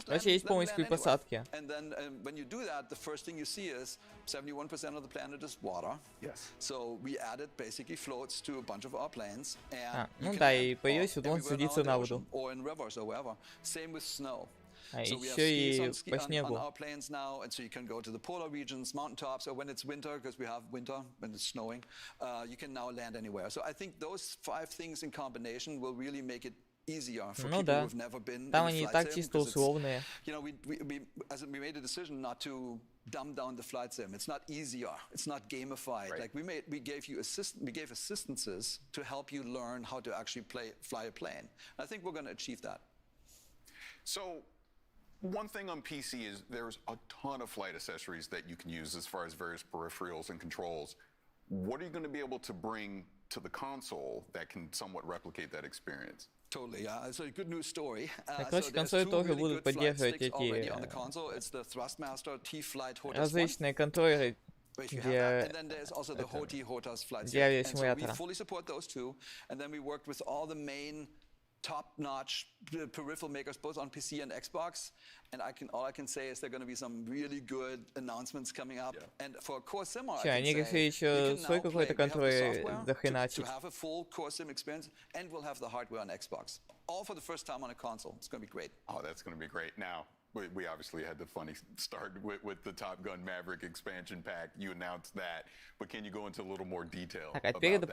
Вообще есть помощь при посадке. And then when you do that, the first thing you see is 71% of the planet is water. Yes. So we added basically floats to a bunch of our planes, and ну да, и появилась возможность садиться на воду. Or in rivers or wherever. Same with snow. So еще и по снегу. On our planes now, and so you can go to the polar regions, mountaintops, or when it's winter, because we have winter when it's snowing, you can now land anywhere. So I think those 5 things in combination will really make it easier for Ну people да, who've never been там in a они и flight так sim, чисто 'cause it's, условные. you know, we made a decision not to dumb down the flight sim. It's not easier. It's not gamified. Right. Like we gave assistances to help you learn how to actually fly a plane. I think we're going to achieve that. So, one thing on PC is there's a ton of flight accessories that you can use as far as various peripherals and controls. What are you going to be able to bring to the console that can somewhat replicate that experience? Totally, yeah. It's a good news story. Короче, консоли тоже будут поддерживать эти различные контроллеры для авиасимулятора. Top-notch peripheral makers both on PC and Xbox, and all I can say is there are going to be some really good announcements coming up. And for Core Sim, I can они решили еще свой какой-то контроллер захреначить. To have a full Core Sim experience, and we'll have the hardware on Xbox, all for the first time on a console. It's going to be great. Oh, that's going to be great. Now, we obviously had the funny start with the Top Gun Maverick expansion pack. You announced that, but can you go into a little more detail about that?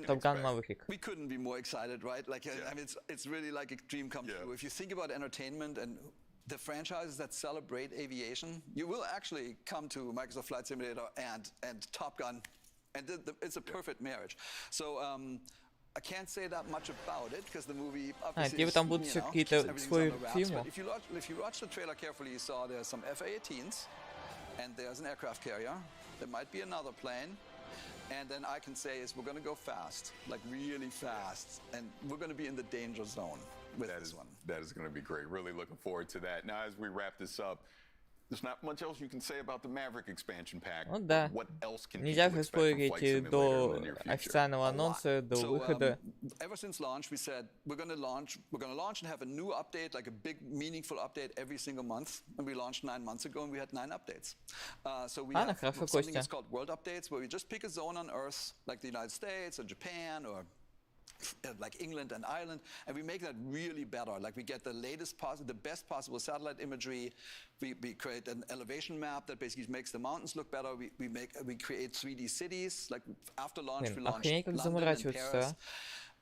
Top Gun Maverick. We couldn't be more excited, right? Like, I mean, it's really like a dream come true. If you think about entertainment and the franchises that celebrate aviation, you will actually come to Microsoft Flight Simulator and Top Gun, and it's a perfect marriage. So. I can't say that much about it because the movie obviously типа там будут еще какие-то свои фильмы. If you watch the trailer carefully, you saw there's some F-18s and there's an aircraft carrier. There might be another plane. And then I can say is we're going to go fast, like really fast, and we're going to be in the danger zone with this one. That is going to be great. Really looking forward to that. Now, as we wrap this up, there's not much else you can say about the Maverick expansion pack. Ну да. Нельзя же спойлерить до официального анонса, до выхода. Ever since launch, we said we're going to launch and have a new update, like a big, meaningful update every single month. And we launched 9 months ago, and we had 9 updates. So we have something that's called World Updates, where we just pick a zone on Earth, like the United States or Japan or like England and Ireland, and we make that really better. Like we get the the best possible satellite imagery. We create an elevation map that basically makes the mountains look better. We create 3D cities. Like after launch, we launched London and Paris.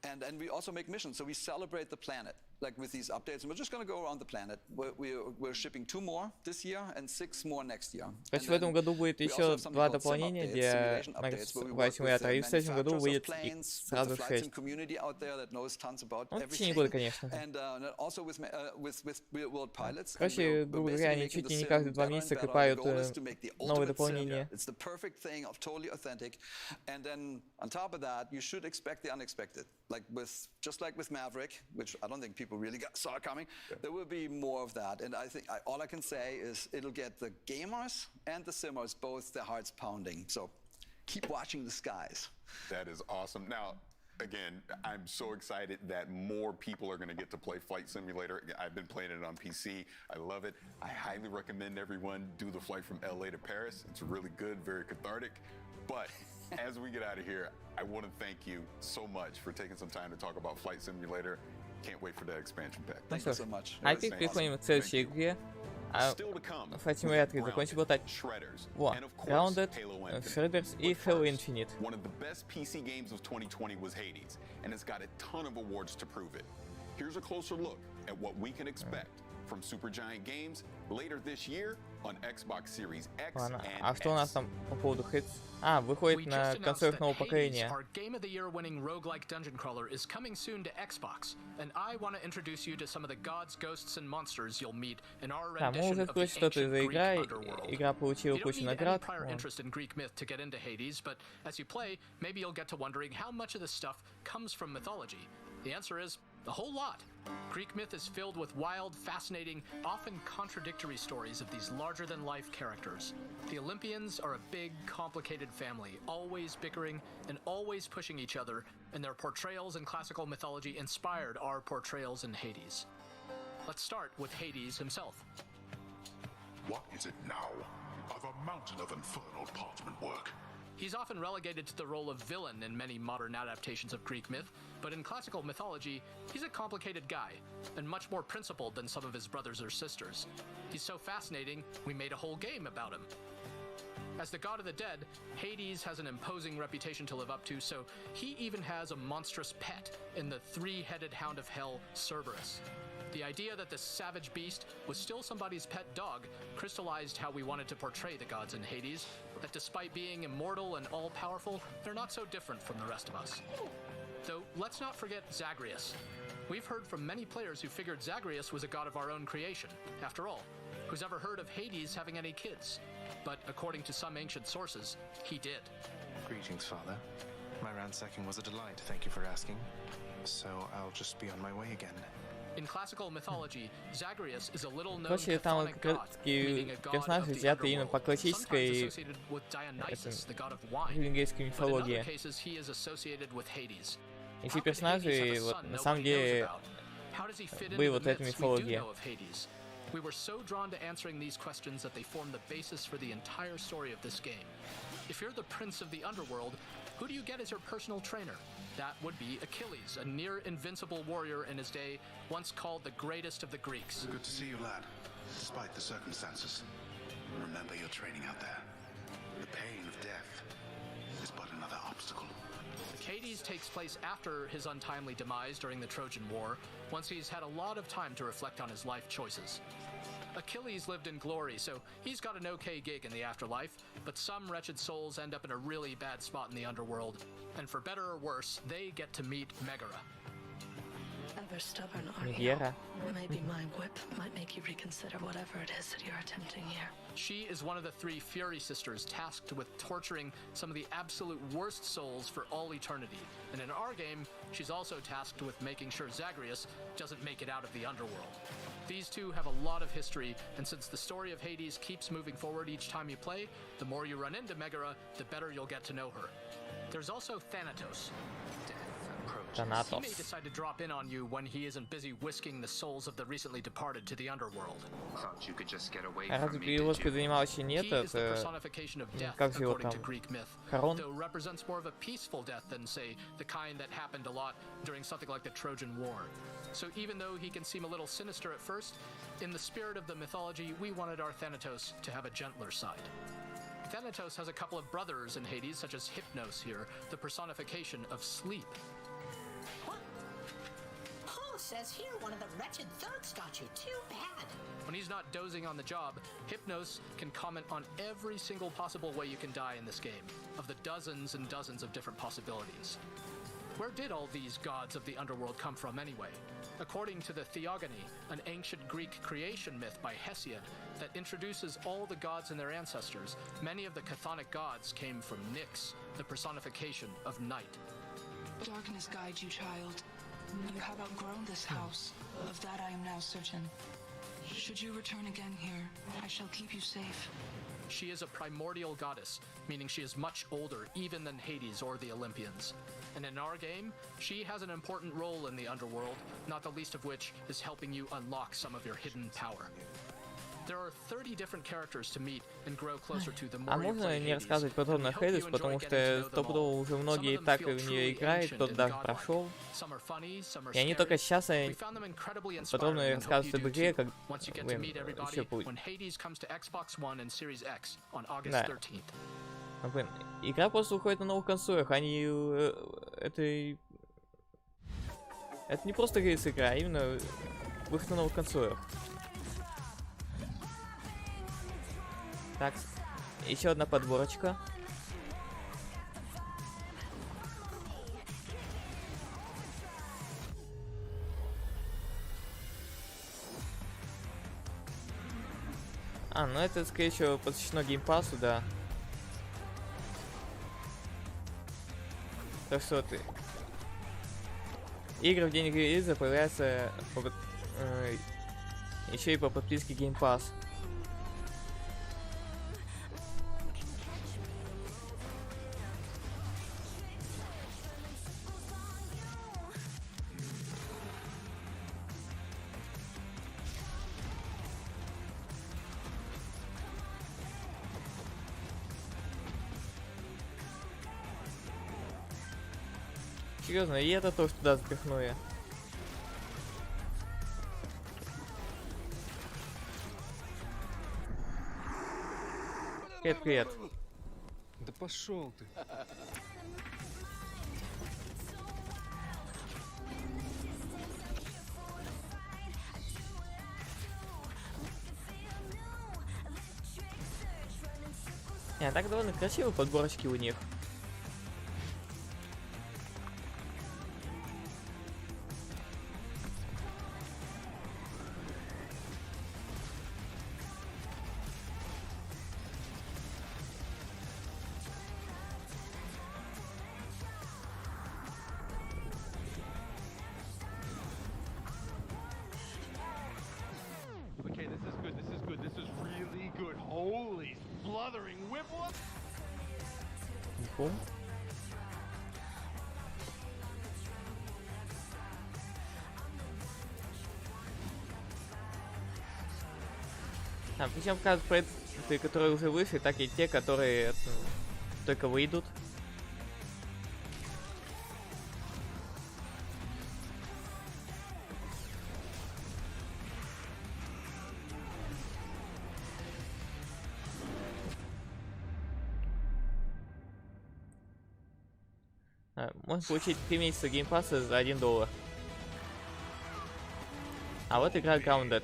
And then we also make missions. So we celebrate the planet, like with these updates. And we're just going to go around the planet. We're shipping 2 more this year and 6 more next year. В этом году будет еще 2 дополнения для Microsoft Flight Simulator, и в следующем году выйдет сразу 6. Ну, в течение года, конечно. Короче, грубо говоря, они чуть ли не каждые 2 месяца клепают новые дополнения. It's the perfect thing, totally authentic. And then on top of that, you should expect the unexpected. Just like with Maverick, which I don't think people really saw coming, there will be more of that. And I think all I can say is it'll get the gamers and the simmers both their hearts pounding. So keep watching the skies. That is awesome. Now, again, I'm so excited that more people are going to get to play Flight Simulator. I've been playing it on PC. I love it. I highly recommend everyone do the flight from LA to Paris. It's really good, very cathartic. But as we get out of here, I want to thank you so much for taking some time to talk about Flight Simulator. Can't wait for that expansion pack. Thank you so much. А теперь переходим к следующей игре. В Flight Simulator закончил болтать. Во, Grounded, Shredders и Halo Infinite. One of the best PC games of 2020 was Hades, and it's got a ton of awards to prove it. Here's a closer look at what we can expect from Supergiant Games later this year on Xbox Series X and S. А что у нас там по поводу Hades? Выходит на консолях нового поколения. Our Game of the Year winning roguelike dungeon crawler is coming soon to Xbox, and I want to introduce you to some of the gods, ghosts, and monsters you'll meet in our rendition of the ancient Greek underworld. Игра получила кучу наград. You don't need any prior interest in Greek myth to get into Hades, but as you play, maybe you'll get to wondering how much of this stuff comes from mythology. The answer is a whole lot. Greek myth is filled with wild, fascinating, often contradictory stories of these larger-than-life characters. The Olympians are a big, complicated family, always bickering and always pushing each other, and their portrayals in classical mythology inspired our portrayals in Hades. Let's start with Hades himself. What is it now? I've a mountain of infernal parchment work. He's often relegated to the role of villain in many modern adaptations of Greek myth, but in classical mythology, he's a complicated guy, and much more principled than some of his brothers or sisters. He's so fascinating, we made a whole game about him. As the god of the dead, Hades has an imposing reputation to live up to, so he even has a monstrous pet in the three-headed hound of hell, Cerberus. The idea that this savage beast was still somebody's pet dog crystallized how we wanted to portray the gods in Hades, that despite being immortal and all-powerful, they're not so different from the rest of us. Though, let's not forget Zagreus. We've heard from many players who figured Zagreus was a god of our own creation. After all, who's ever heard of Hades having any kids? But according to some ancient sources, he did. Greetings, Father. My ransacking was a delight, thank you for asking. So I'll just be on my way again. In classical mythology, Zagreus is a little known Короче, там chthonic god, meaning a god персонажи of the взяты именно по underworld, классической sometimes associated with Dionysus, the god of wine. венгерской But in other мифологии. cases, he is associated with Hades. И все персонажи вот на самом деле были вот этой мифологии. We were so drawn to answering these questions that they form the basis for the entire story of this game. If you're the prince of the underworld, who do you get as your personal trainer? That would be Achilles, a near-invincible warrior in his day, once called the greatest of the Greeks. Good to see you, lad. Despite the circumstances, remember your training out there. The pain of death is but another obstacle. Hades takes place after his untimely demise during the Trojan War, once he's had a lot of time to reflect on his life choices. Achilles lived in glory, so he's got an okay gig in the afterlife, but some wretched souls end up in a really bad spot in the underworld. And for better or worse, they get to meet Megara. Ever stubborn, are you? Maybe my whip might make you reconsider whatever it is that you're attempting here. She is one of the three Fury sisters tasked with torturing some of the absolute worst souls for all eternity. And in our game, she's also tasked with making sure Zagreus doesn't make it out of the underworld. These two have a lot of history, and since the story of Hades keeps moving forward each time you play, the more you run into Megara, the better you'll get to know her. There's also Thanatos. He may decide to drop in on you when he isn't busy whisking the souls of the recently departed to the underworld. Thought you could just get away А разве перевозкой занимался не этот, как же его там, Харон? Though represents more of a peaceful death than, say, the kind that happened a lot during something like the Trojan War. So even though he can seem a little sinister at first, in the spirit of the mythology, we wanted our Thanatos to have a gentler side. Thanatos has a couple of brothers in Hades, such as Hypnos here, the personification of sleep. Paul says here one of the wretched thugs got you. Too bad. When he's not dozing on the job, Hypnos can comment on every single possible way you can die in this game, of the dozens and dozens of different possibilities. Where did all these gods of the underworld come from anyway? According to the Theogony, an ancient Greek creation myth by Hesiod that introduces all the gods and their ancestors, many of the chthonic gods came from Nyx, the personification of night. Darkness guide you, child. You have outgrown this house. Of that I am now certain. Should you return again here, I shall keep you safe. She is a primordial goddess, meaning she is much older even than Hades or the Olympians. And in our game, she has an important role in the underworld, not the least of which is helping you unlock some of your hidden power. There are 30 different characters to meet and grow closer to the more you play можно не Hades. рассказывать подробно о Хейдес, потому что стопудово уже многие так в нее играют, кто-то даже прошел. И они только сейчас подробно рассказывают об игре, как еще будет. Да. Блин, игра просто уходит на новых консолях, они... Это не просто игра, а именно выход на новых консолях. Так, еще одна подборочка. А, ну это, скорее всего, посвящено геймпасу, да. Так что ты... Игры в день релиза появляются еще и по подписке Game Pass. Серьезно, и это тоже туда запихну я. Привет, привет. Да пошел ты. Так довольно красивые подборочки у них. Okay, this is good. This is good. This is really good. Holy sluthering whipple. Причем как проекты, которые уже вышли, так и те, которые только выйдут. Можно получить 3 месяца геймпасса за $1. А вот игра Grounded.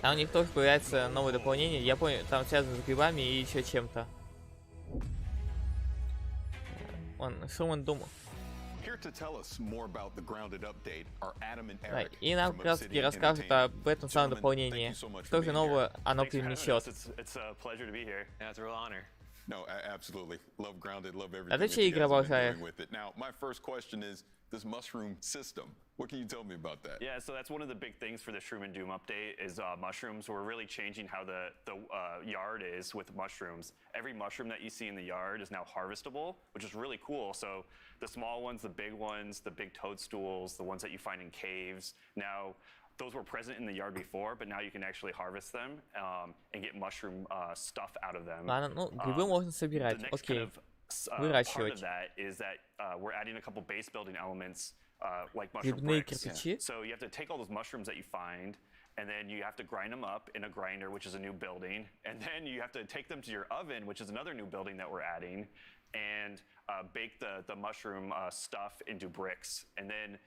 Там у них тоже появляется новое дополнение. Я помню, там связано с грибами и еще чем-то. Что он думал? Да, и нам как раз таки расскажут об этом самом дополнении. Что же нового оно принесет. No, absolutely. Love Grounded, love everything. А ты чьи игры обожаешь? Now, my first question is this mushroom system. What can you tell me about that? Yeah, so that's one of the big things for the Shroom and Doom update is mushrooms. We're really changing how the yard is with mushrooms. Every mushroom that you see in the yard is now harvestable, which is really cool. So the small ones, the big ones, the big toadstools, the ones that you find in caves, now those were present in the yard before, but now you can actually harvest them and get mushroom stuff out of them. Ладно, ну, грибы можно собирать, окей. Выращивать. Part of that is that we're adding a couple base building elements like mushroom Грибные bricks. кирпичи. So you have to take all those mushrooms that you find, and then you have to grind them up in a grinder, which is a new building, and then you have to take them to your oven, which is another new building that we're adding, and bake the mushroom stuff into bricks. And then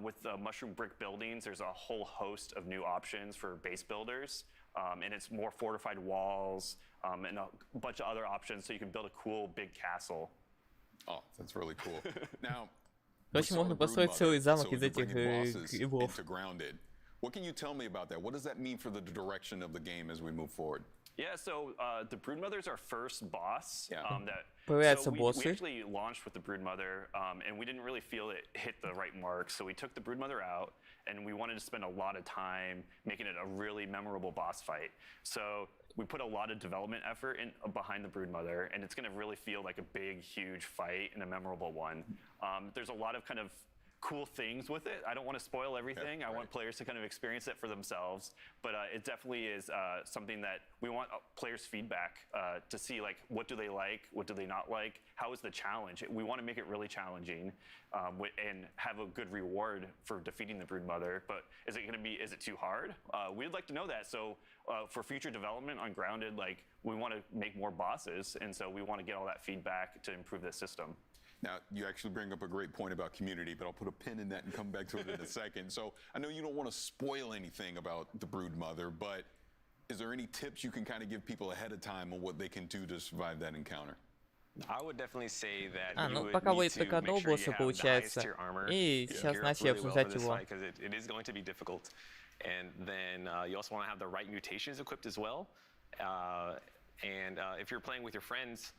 with the mushroom brick buildings, there's a whole host of new options for base builders, and it's more fortified walls and a bunch of other options, so you can build a cool big castle. Oh, that's really cool. Now, Короче, можно построить целый замок из этих грибов. What can you tell me about that? What does that mean for the direction of the game as we move forward? Yeah, so the Broodmother is our first boss. Появляются So we боссы. actually launched with the Broodmother, and we didn't really feel it hit the right mark. So we took the Broodmother out, and we wanted to spend a lot of time making it a really memorable boss fight. So we put a lot of development effort behind the Broodmother, and it's going to really feel like a big, huge fight and a memorable one. There's a lot of kind of cool things with it. I don't want to spoil everything. Yeah, I want players to kind of experience it for themselves. But it definitely is something that we want players' feedback to see, like, what do they like? What do they not like? How is the challenge? We want to make it really challenging and have a good reward for defeating the Broodmother. But is it too hard? We'd like to know that. So for future development on Grounded, like, we want to make more bosses. And so we want to get all that feedback to improve the system. Now, you actually bring up a great point about community, but I'll put a pin in that and come back to it in a second. So I know you don't want to spoil anything about the Broodmother, but is there any tips you can kind of give people ahead of time on what they can do to survive that encounter? I would definitely say that ну пока будет только одного босса получается. И сейчас начали обсуждать его. It is going to be difficult. And then you also want to have the right mutations equipped as well. And if you're playing with your friends,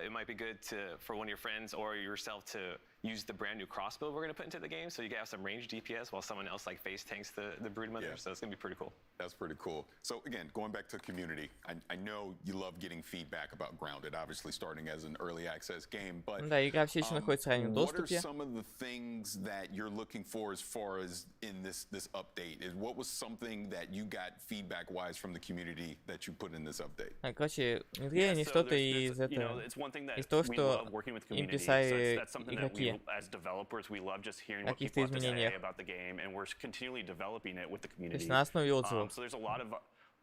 it might be good for one of your friends or yourself to use the brand new crossbow we're going to put into the game, so you can have some range DPS while someone else like face tanks the Broodmother. Yeah. So it's going to be pretty cool. That's pretty cool. So again, going back to community, I know you love getting feedback about Grounded, obviously starting as an early access game, but да, игра все еще находится в раннем доступе. What are some of the things that you're looking for as far as in this update? What was something that you got feedback-wise from the community that you put in this update? Короче, в игре они что-то из этого, из того, что им писали игроки. As developers, we love just hearing what people have to say about the game, and we're continually developing it with the community. На основе отзывов. So there's a lot of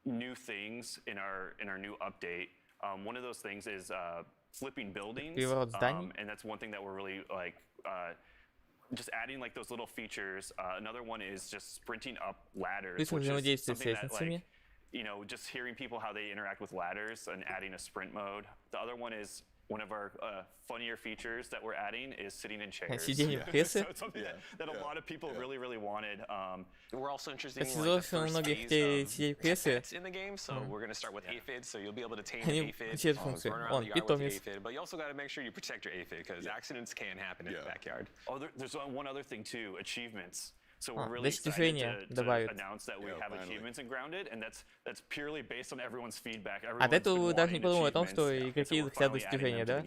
new things in our new update. One of those things is flipping buildings, and that's one thing that we're really like just adding like those little features. Another one is just sprinting up ladders, which is something that like, you know, just hearing people how they interact with ladders and adding a sprint mode. The other one is one of our funnier features that we're adding is sitting in chairs. So it's something that a lot of people really wanted. We're also interested in like the first phase in the game, so we're going to start with aphids, so you'll be able to tame an aphid, run around the yard with the aphid, but you also got to make sure you protect your aphid because accidents can happen in the backyard. Oh, there's one other thing too, achievements. So we're really excited to announce that we have achievements in Grounded, and that's purely based on everyone's feedback. От этого даже не подумал о том, что игроки хотят достижения, да?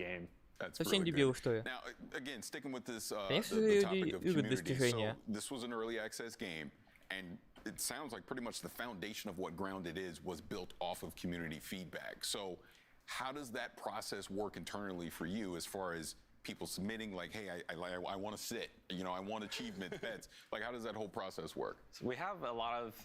Совсем дебилы, что ли? Конечно же, любят достижения. This was an early access game, and it sounds like pretty much the foundation of what Grounded is was built off of community feedback. So how does that process work internally for you as far as people submitting like, hey, I want to sit, you know, I want achievement bets. Like, how does that whole process work? So we have a lot of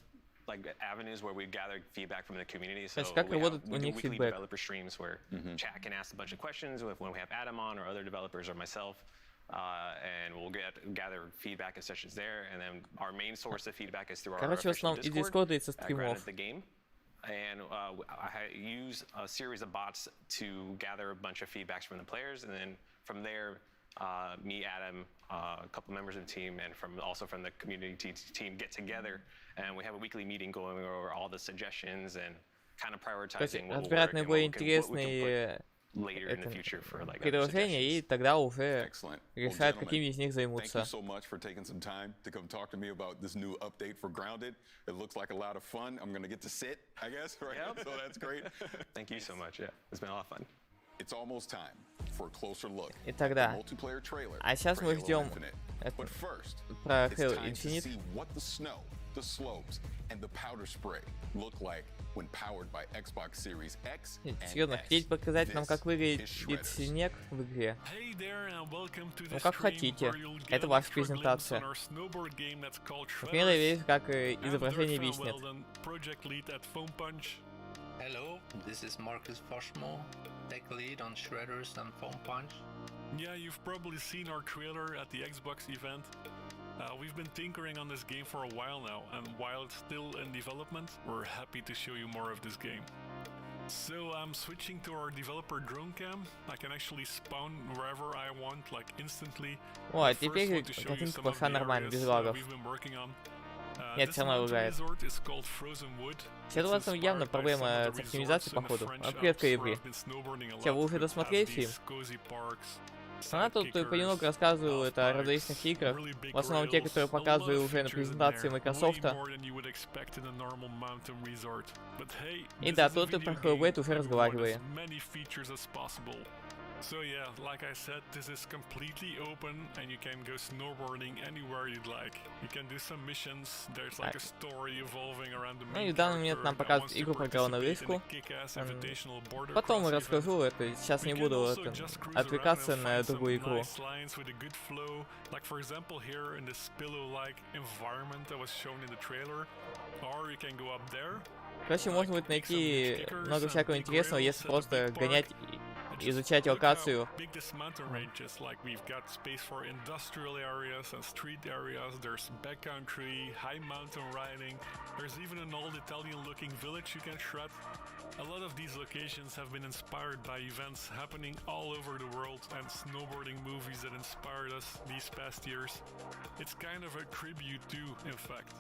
like avenues where we gather feedback from the community. So we do weekly developer streams where chat can ask a bunch of questions when we have Adam on or other developers or myself. And we'll gather feedback and sessions there. And then our main source of feedback is through our official Discord, Grounded the Game. And I use a series of bots to gather a bunch of feedbacks from the players, and then from there, me, Adam, a couple members of the team, and also from the community team get together, and we have a weekly meeting going over all the suggestions and kind of prioritizing what will work and what we can put later in the future for like предложения, и тогда уже решают, какими из них займутся. Thank you so much for taking some time to come talk to me about this new update for Grounded. It looks like a lot of fun. I'm going to get to sit, I guess, right? So that's great. Thank you so much. Yeah, it's been a lot of fun. It's almost time for a closer look at the multiplayer trailer. А сейчас мы ждем But first, про it's Halo time to Infinite. see what the snow, the slopes, and the powder spray look like when powered by Xbox Series X and Серьезно, хотите показать нам, как выглядит снег в игре? Ну, как хотите. Это ваша презентация. Например, я вижу, как изображение виснет. Hello, this is Marcus Foshmo, tech lead on Shredders and Foam Punch. Yeah, you've probably seen our trailer at the Xbox event. We've been tinkering on this game for a while now, and while it's still in development, we're happy to show you more of this game. So I'm switching to our developer drone cam. I can actually spawn wherever I want, like instantly. О, а теперь картинка пошла нормально, без лагов. Нет, все равно лагает. Сейчас у вас там явно проблема с оптимизацией, походу. Привет, Калибри. Че, вы уже досмотрели фильм? Она тут понемногу рассказывает о различных играх, в основном те, которые показывали уже на презентации Microsoft. И да, тут и про Hellblade уже разговаривали. So yeah, like I said, this is completely open and you can go snowboarding anywhere you'd like. You can do some missions, there's like a story evolving around the main character. Ну и в данный момент нам показывают игру про главную риску. Потом расскажу это, сейчас не буду отвлекаться на другую игру. Like for example here in this pillow-like environment that was shown in the trailer, or you can go up there. Короче, можно будет найти много всякого интересного, если просто гонять изучать локацию. Like we've got space for industrial areas and street areas. There's backcountry, high mountain riding. There's even an old Italian-looking village you can shred. A lot of these locations have been inspired by events happening all over the world and snowboarding movies that inspired us these past years. It's kind of a tribute to, in fact.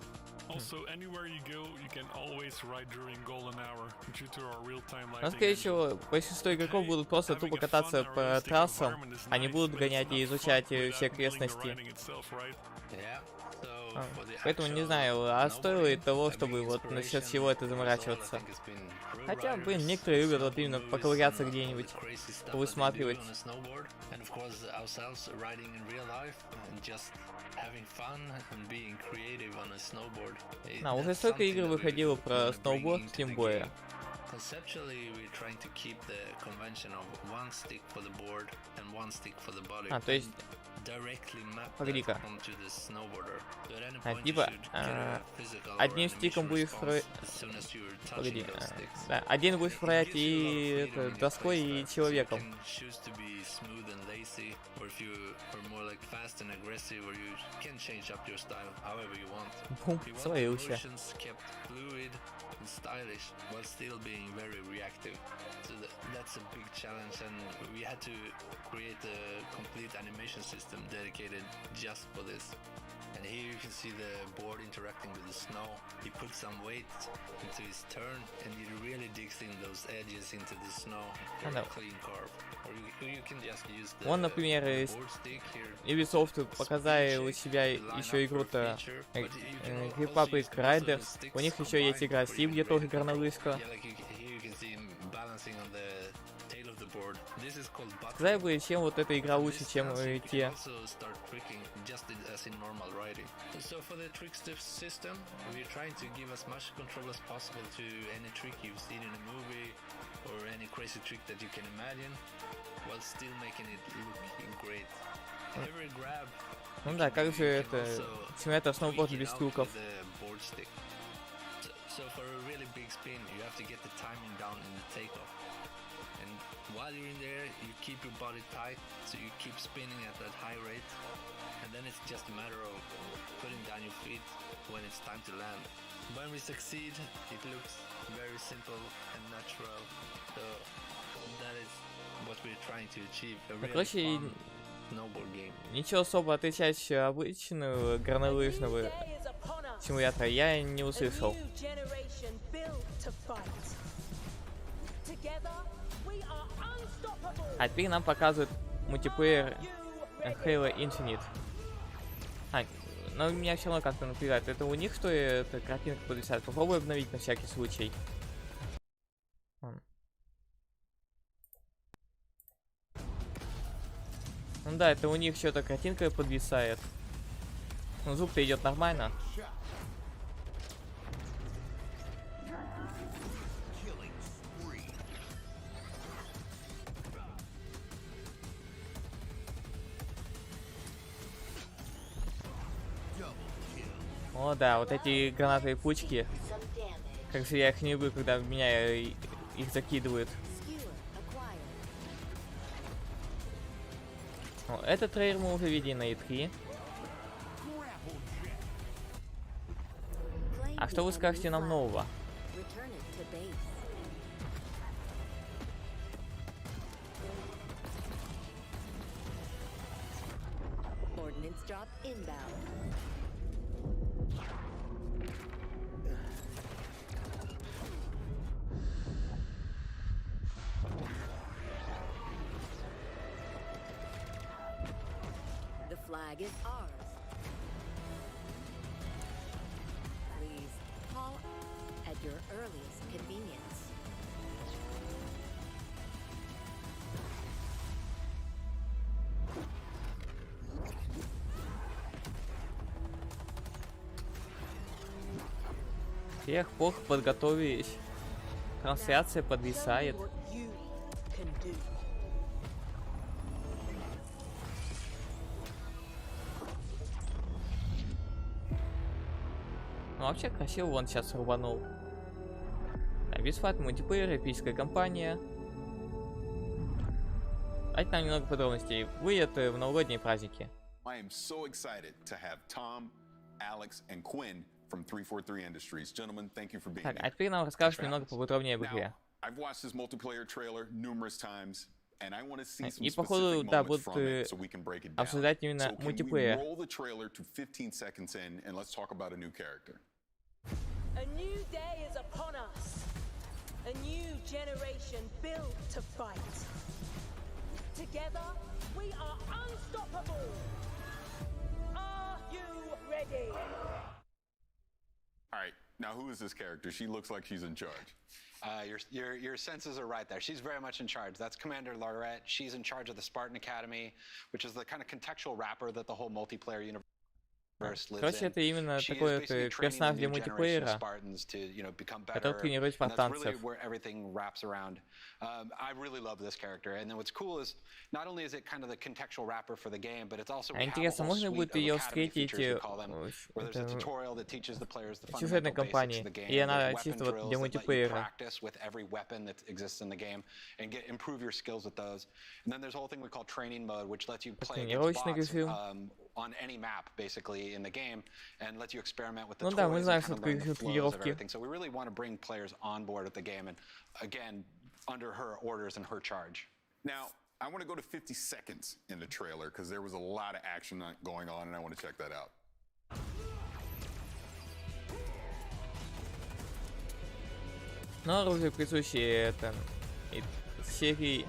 Also, anywhere you go, you can always ride during golden hour due to our real-time lighting. Скорее всего, большинство игроков будут просто тупо кататься по трассам, они будут гонять и изучать все окрестности. Поэтому не знаю, а стоило ли того, чтобы вот насчет всего это заморачиваться. Хотя, блин, некоторые любят вот именно поковыряться где-нибудь, повысматривать. Уже столько игр выходило про сноуборд, тем более. То есть Погоди-ка. Типа, одним стиком будешь Погоди. Да, один будешь управлять и доской, и человеком. Бум, свалился. Stylish while still being very reactive. So that's a big challenge, and we had to create a complete animation system dedicated just for this. And here you can see the board interacting with the snow. He puts some weight into his turn, and he really digs in those edges into the snow. Very clean carve. Or you can just use the Он, например, Ubisoft показали у себя еще игру-то Republic Riders. У них еще есть игра Стив, где тоже горнолыжка. Сказали бы, чем вот эта игра лучше, чем те. So for the trickster system, we're trying to give as much control as possible to any trick you've seen in a movie or any crazy trick that you can imagine, while still making it look great. Every grab. Ну да, как же это симулятор сноуборда без трюков. So for a really big spin, you have to get the timing down in the takeoff. And while you're in there, you keep your body tight, so you keep spinning at that high rate. And then it's just a matter of putting down your feet when it's time to land. When we succeed, it looks very simple and natural. So that is what we're trying to achieve. A really fun snowboard game. Ничего особо отличающего обычного горнолыжного симулятора я не услышал. А теперь нам показывают мультиплеер Halo Infinite. Но меня все равно как-то напрягает. Это у них, что ли, эта картинка подвисает? Попробуй обновить на всякий случай. Ну да, это у них что-то картинка подвисает. Ну, звук-то идет нормально. О, да, вот эти гранатовые пучки. Как же я их не люблю, когда в меня их закидывают. О, этот трейлер мы уже видели на E3. А что вы скажете нам нового? Flag is ours. Please call at your earliest convenience. Тех пор подготовились. Трансляция подвисает. Ну, вообще красиво он сейчас рубанул. Да, бесплатный мультиплеер, эпическая кампания. Давайте нам немного подробностей. Выйдет в новогодние праздники. I am so excited to have Tom, Alex, and Quinn from 343 Industries. Gentlemen, thank you for being Так, here. а теперь нам расскажешь немного поподробнее об игре. I've watched this multiplayer trailer numerous times. И походу, да, будут обсуждать именно мультиплеер. A new day is upon us. A new generation built to fight. Together, we are unstoppable. Are you ready? All right, now who is this character? She looks like she's in charge. Your senses are right there. She's very much in charge. That's Commander Lorette. She's in charge of the Spartan Academy, which is the kind of contextual wrapper that the whole multiplayer universe. Короче, это именно такой вот персонаж для мультиплеера, который тренирует спартанцев. А интересно, можно будет ее встретить в сюжетной кампании, и она чисто вот для мультиплеера. Тренировочный режим. Ну да, мы знаем, что такое тренировки. Now, I want to go to 50 seconds in the trailer because there was a lot of action going on, and I want to check that out. Но оружие присущее это серии.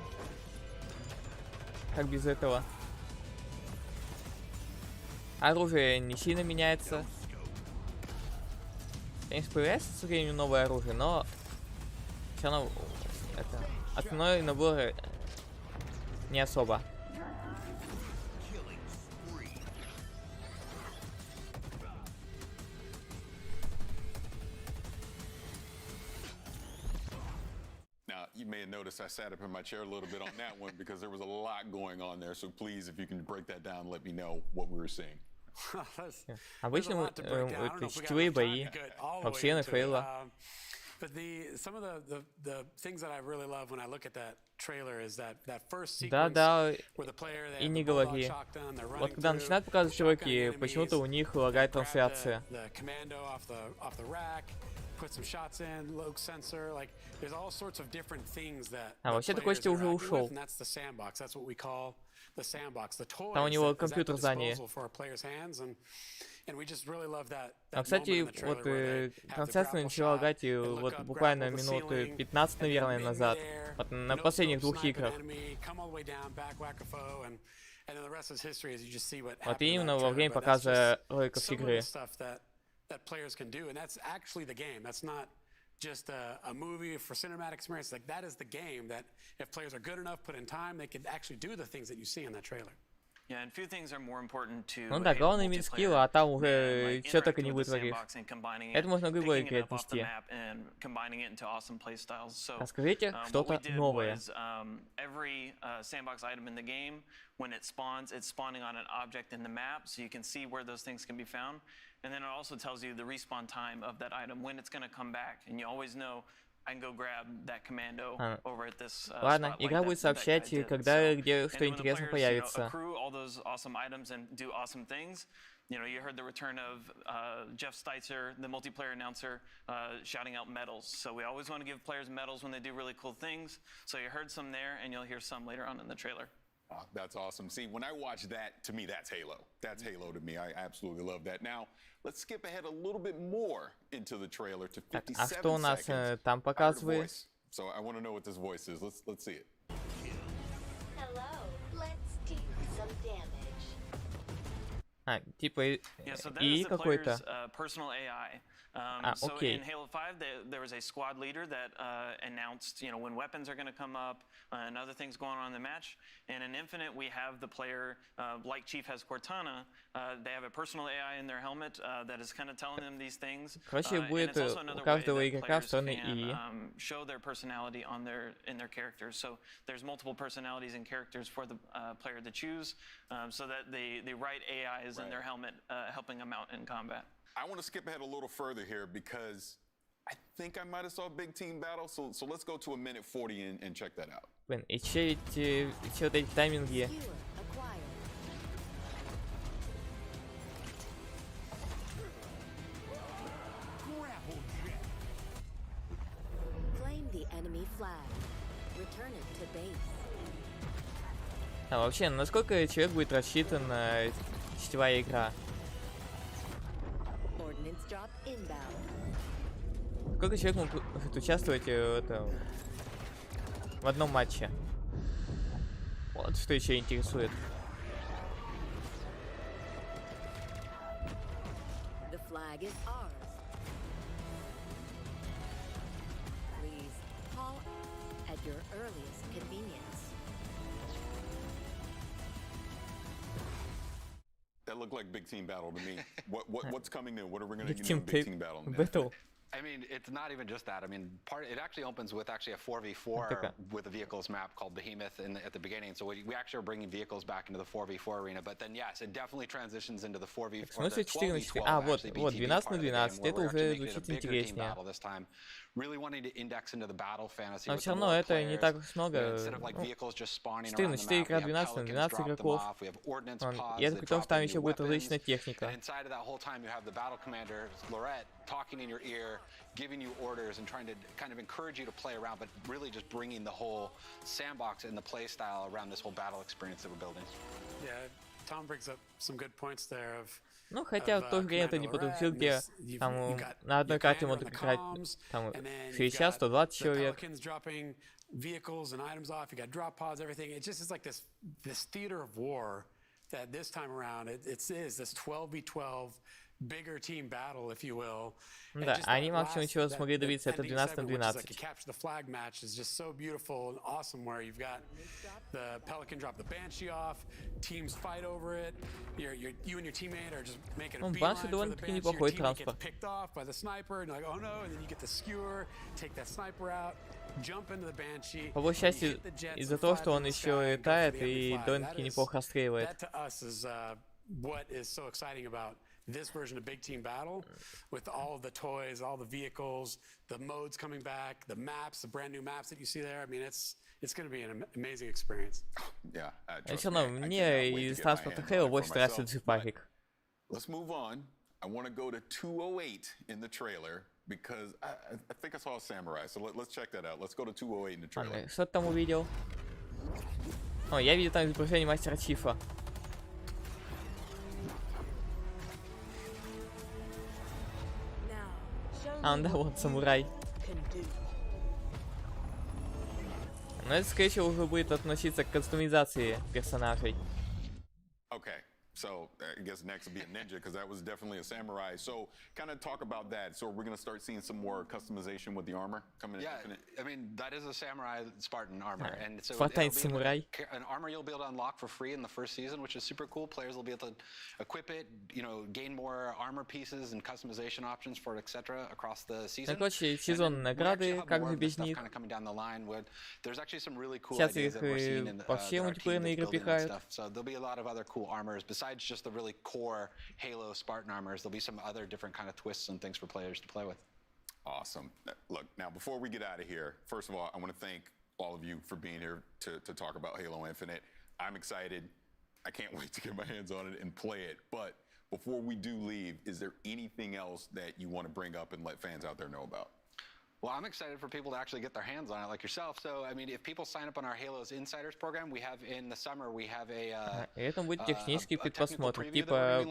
Как без этого? Оружие не сильно меняется. Конечно, появляется со временем новое оружие, но все равно это основной набор не особо. You may have noticed I sat up in my chair a little bit on that one because there was a lot going on there. So please, if you can break that down, let me know what we were seeing. Обычно это сетевые бои во вселенной Фейла. But some of the things that I really love when I look at that trailer is that first sequence where the player they have the bulldog shotgun, they're running through. Вот когда начинают показывать чуваки, почему-то у них лагает трансляция. The commando off the rack, put some shots in, load sensor, like there's all sorts of different things that. А вообще-то Костя уже ушел. That's the sandbox. That's what we call the sandbox. The toys. Там у него компьютер заняли. А, кстати, вот трансляция начала лагать вот буквально минуты 15, наверное, назад. Вот на последних двух играх. Вот именно во время показа роликов игры. Just a movie for cinematic experience. Like that is the game that if players are good enough, put in time, they can actually do the things that you see in that trailer. Ну да, главное иметь скилл, а там уже все так и не вытворишь. Это можно в любой игре отнести. Расскажите что-то новое. When it spawns, it's spawning on an object in the map, so you can see where those things can be found. And then it also tells you the respawn time of that item, when it's going to come back. And you always know, I can go grab that commando over at this Ладно, игра будет сообщать, когда где что интересно появится. All those awesome items and do awesome things. You know, you heard the return of Jeff Steitzer, the multiplayer announcer, shouting out medals. So we always want to give players medals when they do really cool things. So you heard some there, and you'll hear some later on in the trailer. Oh, that's awesome. See, when I watch that, to me, that's Halo. That's Halo to me. I absolutely love that. Now, let's skip ahead a little bit more into the trailer to 57 seconds. А что у нас там показывает? So I want to know what this voice is. Let's see it. Hello. Let's do some damage. А, типа и какой-то. Personal AI. So in Halo 5, there was a squad leader that announced, you know, when weapons are going to come up and other things going on in the match. And in Infinite, we have the player, like Chief has Cortana, they have a personal AI in their helmet that is kind of telling them these things. Короче, будет у каждого игрока встроенный ИИ. Show their personality in their characters. So there's multiple personalities and characters for the player to choose, so that the right AI is in their helmet, helping them out in combat. I want to skip ahead a little further here because I think I might have saw a big team battle. So let's go to a minute 40 and check that out. Блин, и все вот эти тайминги. А вообще, насколько человек будет рассчитан сетевая игра? Сколько человек может участвовать в одном матче? Вот что еще интересует. That looked like big team battle to me. What's coming new? What are we going to get in big team battle? Battle. I mean, it's not even just that. I mean, it actually opens with actually a 4v4 with a vehicles map called Behemoth at the beginning. So we actually are bringing vehicles back into the 4v4 arena. But then, yes, it definitely transitions into the 4v4. В смысле 14? А, вот 12 на 12. Это уже звучит интереснее. Но все равно это не так уж много. 4 на 4 игра 12 на 12 игроков. И это при том, что там еще будет различная техника. Talking in your ear, giving you orders, and trying to kind of encourage you to play around, but really just bringing the whole sandbox and the play style around this whole battle experience that we're building. Yeah, Tom brings up some good points there of. Ну, хотя в то же время это не Battlefield, где там на одной карте можно играть там 60-120 человек. Vehicles and items off. You got drop pods, everything. It just is like this theater of war that this time around it is this 12v12. Bigger team battle, if you will. Да, они максимум чего смогли добиться, это 12 на 12. Capture the flag match is just so beautiful and awesome, where you've got the Pelican drop the Banshee off, teams fight over it. You and your teammate are just making a beeline for the Banshee. Your teammate gets picked off by the sniper, and you're like, oh no, and then you get the skewer, take that sniper out, jump into the Banshee. По большей части из-за того, что он еще летает и довольно-таки неплохо отстреливает. That to us is what is so exciting about this version of Big Team Battle, with all of the toys, all the vehicles, the modes coming back, the maps, the brand new maps that you see there. I mean, it's going to be an amazing experience. Yeah. Все равно мне из транспорта Halo больше нравится джипарик. Let's move on. I want to go to 208 in the trailer because I think I saw a samurai. So let's check that out. Let's go to 208 in the trailer. Что ты там увидел? О, я видел там изображение мастера Чифа. А, да, вот самурай. Но это, скорее всего, уже будет относиться к кастомизации персонажей. Okay, so I guess next will be a ninja because that was definitely a samurai. So kind of talk about that. So we're going to start seeing some more customization with the armor coming in. Yeah, I mean, that is a samurai Spartan armor. And so an armor you'll be able to unlock for free in the first season, which is super cool. Players will be able to equip it, gain more armor pieces and customization options for it, etc. across the season. Короче, сезон награды, как же без них. Сейчас их вообще мультиплеерные игры пихают. So there'll be a lot of other cool armors besides just the really core Halo Spartan armors. There'll be some other different kind of twists and things for players to play with. Awesome. Look, now before we get out of here, first of all, I want to thank all of you for being here to talk about Halo Infinite. I'm excited. I can't wait to get my hands on it and play it. But before we do leave, is there anything else that you want to bring up and let fans out there know about? Well, I'm excited for people to actually get their hands on it, like yourself. So, I mean, if people sign up on our Halo's Insiders program, we have in the summer we have a технический предпросмотр, типа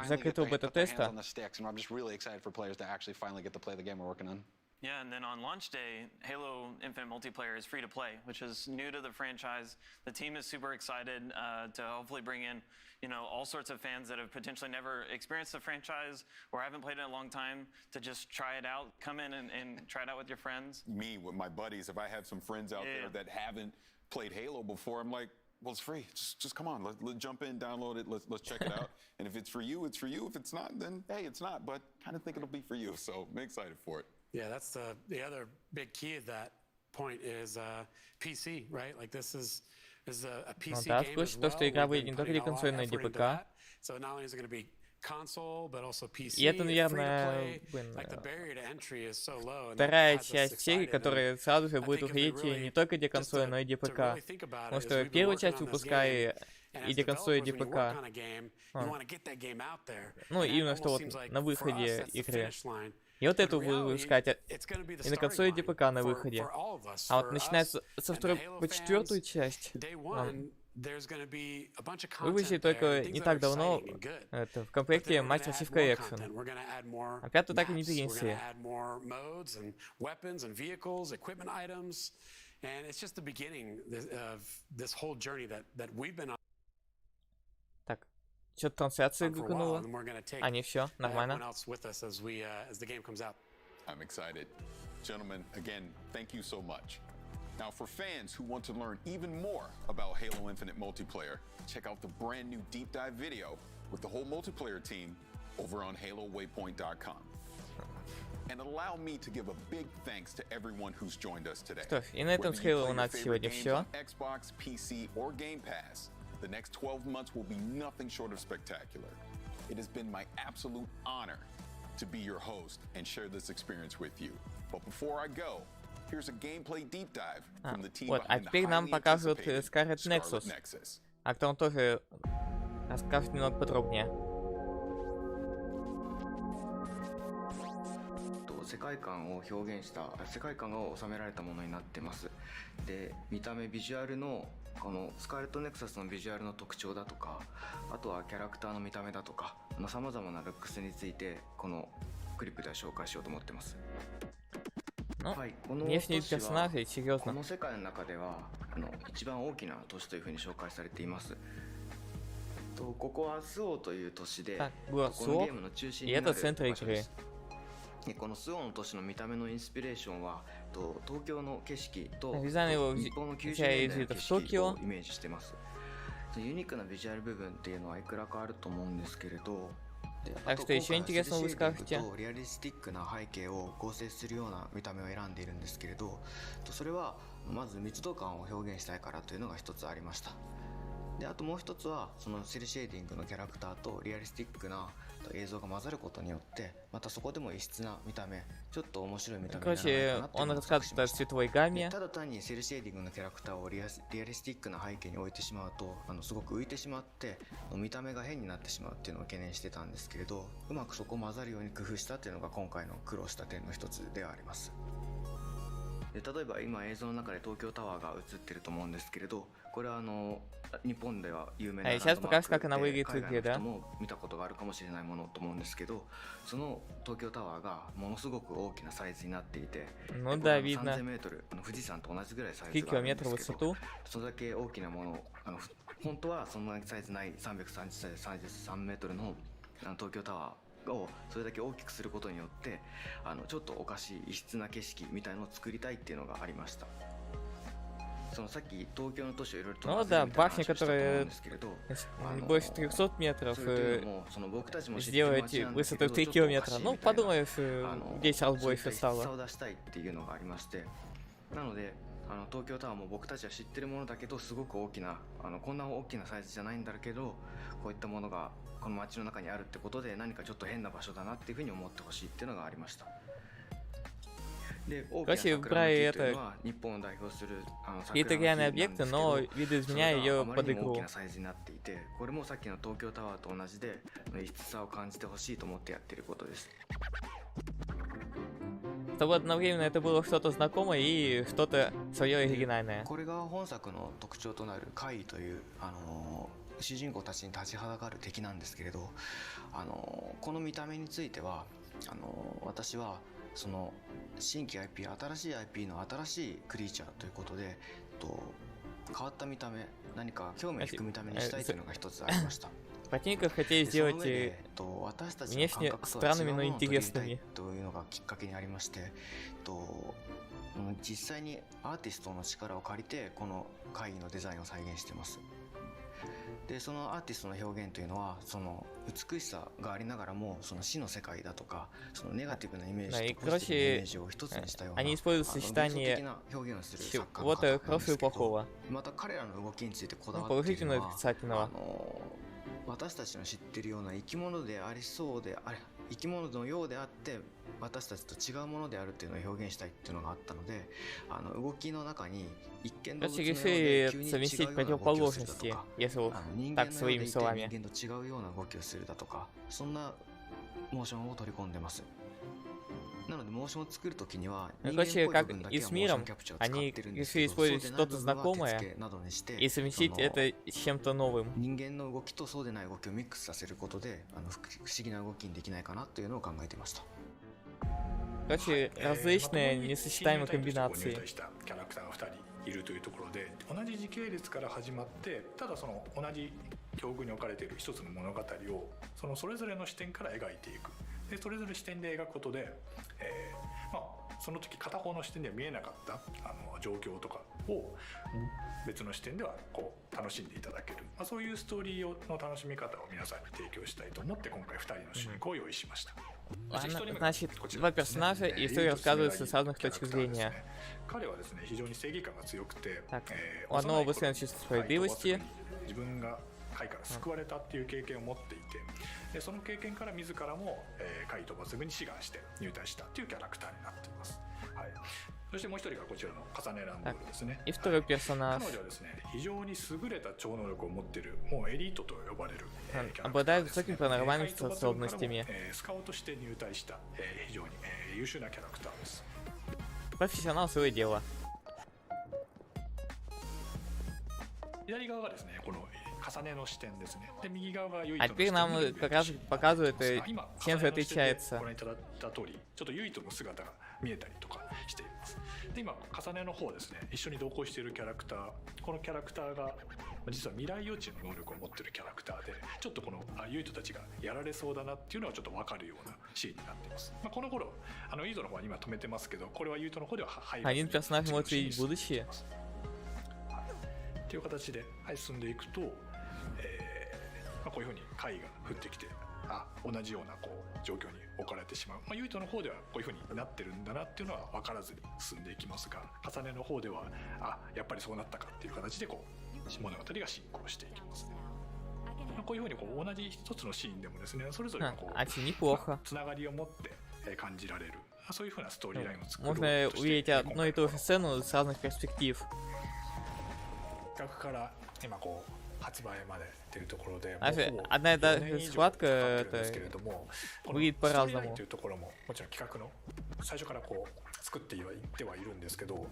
закрытого бета-теста. And I'm just really excited for players to actually finally get to play the game we're working on. Yeah, and then on launch day, Halo Infinite Multiplayer is free to play, which is new to the franchise. The team is super excited to hopefully bring in, all sorts of fans that have potentially never experienced the franchise or haven't played it in a long time to just try it out. Come in and try it out with your friends. Me, with my buddies, if I have some friends out there that haven't played Halo before, I'm like, well, it's free. Just come on. Let's jump in, download it. Let's check it out. And if it's for you, it's for you. If it's not, then hey, it's not. But kind of think it'll be for you. So I'm excited for it. Yeah, that's the other big key of that point is PC, right? Like this is a PC game as well. Что игра выйдет не только для консольной, для ПК. So not only is it going to be console, but also PC. И это, наверное, вторая часть серии, которая сразу же будет уходить не только для консоли, но и для ПК. Потому что первую часть выпускали и для консоли, и для ПК. Ну, именно что вот на выходе игры. И вот эту буду выпускать и на консоли, и для ПК на выходе. А вот начинается со второй по четвертую часть. Выпустили только не так давно это в комплекте Master Chief Collection. А пятую так и не перенесли. Так, что-то трансляция гукнула. А, не все, нормально. I'm excited. Gentlemen, again, thank you so much. Now, for fans who want to learn even more about Halo Infinite multiplayer, check out the brand new deep dive video with the whole multiplayer team over on HaloWaypoint.com. And allow me to give a big thanks to everyone who's joined us today. Что ж, и на этом с Halo у нас сегодня все. Xbox, PC, or Game Pass, the next 12 months will be nothing short of spectacular. It has been my absolute honor to be your host and share this experience with you. But before I go, here's a gameplay deep dive from the team Вот, а behind the теперь нам highly показывают anticipated Scarlet Nexus, о котором тоже расскажет немного подробнее. 世界観を表現した世界観が収められたものになってます。で、見た目ビジュアルのこのスカーレットネクサスのビジュアルの特徴だとか、あとはキャラクターの見た目だとか、さまざまなルックスについてこのクリップでは紹介しようと思ってます。はい、この都市はこの世界の中では一番大きな都市というふうに紹介されています。ここはスオーという都市で、このゲームの中心になる場所です。このスオーの都市の見た目のインスピレーションは東京の景色と日本の90年代の景色をイメージしてます。ユニークなビジュアル部分っていうのはいくらかあると思うんですけれど、あと今回はセルシェーディングとリアリスティックな背景を合成するような見た目を選んでいるんですけれど、それはまず密度感を表現したいからというのが一つありました。で、あともう一つはそのセルシェーディングのキャラクターとリアリスティックな映像が混ざることによってまたそこでも異質な見た目、ちょっと面白い見た目になるかなっていうのを確認しました。ただ単にセルシェーディングのキャラクターをリアリスティックな背景に置いてしまうとすごく浮いてしまって見た目が変になってしまうっていうのを懸念してたんですけれど、うまくそこを混ざるように工夫したっていうのが今回の苦労した点の一つではあります。で、例えば今映像の中で東京タワーが映ってると思うんですけれど、これは日本では有名なランドマークで海外の人も見たことがあるかもしれないものと思うんですけど、その東京タワーがものすごく大きなサイズになっていて、3000メートル富士山と同じぐらいサイズがあるんですけど、それだけ大きなもの、本当はそんなサイズない333メートルの東京タワーをそれだけ大きくすることによってちょっとおかしい異質な景色みたいのを作りたいっていうのがありました。さっき東京の都市をいろいろと Ну да, башня, которая больше 300 метров, сделать высоту 3 километра. Ну, подумаешь, 10 раз больше стало. なので東京タワーも僕たちは知ってるものだけどすごく大きなこんな大きなサイズじゃないんだけど、こういったものがこの街の中にあるってことで何かちょっと変な場所だなっていうふうに思ってほしいっていうのがありました。Короче, брали это реальные объекты, но видоизменяя ее под игру. これもさっきの東京タワーと同じで異質さを感じてほしいと思ってやっていることです。Чтобы одновременно это было что-то знакомое и что-то свое оригинальное. これが本作の特徴となる怪異という主人公たちに立ちはだかる敵なんですけれど、この見た目については私はその新規 IP、 新しい IP の新しいクリーチャーということで変わった見た目、何か興味を引く見た目にしたいというのが一つありました。Противников хотели сделать внешне странными, но интересными. というのがきっかけにありまして、実際にアーティストの力を借りてこの会議のデザインを再現しています。で、そのアーティストの表現というのはその美しさがありながらもその死の世界だとかそのネガティブなイメージとポジティブなイメージを一つにしたような幻想的な表現をする作家の方なんですけど、また彼らの動きについてこだわっているのは私たちの知っているような生き物でありそうで生き物のようであって私たちと違うものであるっていうのを表現したいっていうのがあったので、動きの中に一見動物のようで急に違うような動きをするだとか、人間のようでいて人間と違うような動きをするだとか、そんなモーションを取り込んでます。なのでモーションを作るときには人間っぽい部分だけはモーションキャプチャーを使ってるんですけど、そうでない部分は手付けなどにして人間の動きとそうでない動きをミックスさせることで不思議な動きにできないかなというのを考えていました。Короче, различные несочетаемые комбинации. キャラクターが2人いるというところで、同じ時系列から始まって、ただその同じ境遇に置かれている一つの物語をそれぞれの視点から描いていく。で、それぞれ視点で描くことで、その時片方の視点では見えなかった状況とかを別の視点ではこう楽しんでいただける、そういうストーリーの楽しみ方を皆さんに提供したいと思って今回2人の主人公を用意しました。Значит, два персонажа, и история рассказывается с разных точек зрения. Так, у одного выстрелено чувство справедливости. 自分が怪から救われたっていう経験を持っていて、でその経験から自らも怪と抜群に志願して入隊したっていうキャラクターになっています。はい。そしてもう一人がこちらのカサネランドールですね。И второй персонаж. 彼女はですね、非常に優れた超能力を持っている、もうエリートと呼ばれるキャラクター обладает высокими паранормальными способностями. スカウトして入隊した非常に優秀なキャラクターです。Профессионал своего дела. 左側がですね、この重ねの視点ですね。で、右側がユイ А トの теперь 視点 нам で как раз показывают, чем же отличается. ご覧いただいた通り、ちょっとユイトの姿が見えたりとかしています。で、今重ねの方ですね、一緒に同行しているキャラクター、このキャラクターが実は未来予知の能力を持っているキャラクターで、ちょっとこのユイトたちがやられそうだなっていうのはちょっと分かるようなシーンになっています。この頃ユイトの方は今止めてますけど、これはユイトの方では入らずに Один персонаж может видеть будущее. という形で、進んでいくと、こういうふうに貝が降ってきて、同じようなこう状況に置かれてしまう。ユイトの方ではこういうふうになってるんだなっていうのは分からずに進んでいきますが、重ねの方ではやっぱりそうなったかっていう形でこう物語が進行していきますね。こういうふうにこう同じ一つのシーンでもですね、それぞれこうつながりを持って感じられる、そういうふうなストーリーラインを作ろうとして Можно увидеть одну и ту же сцену с разных перспектив. 企画から今こう発売までっていうところで、одна и та же схватка выглядит по-разному. というところももちろん企画の最初からこう作ってはいってはいるんですけど、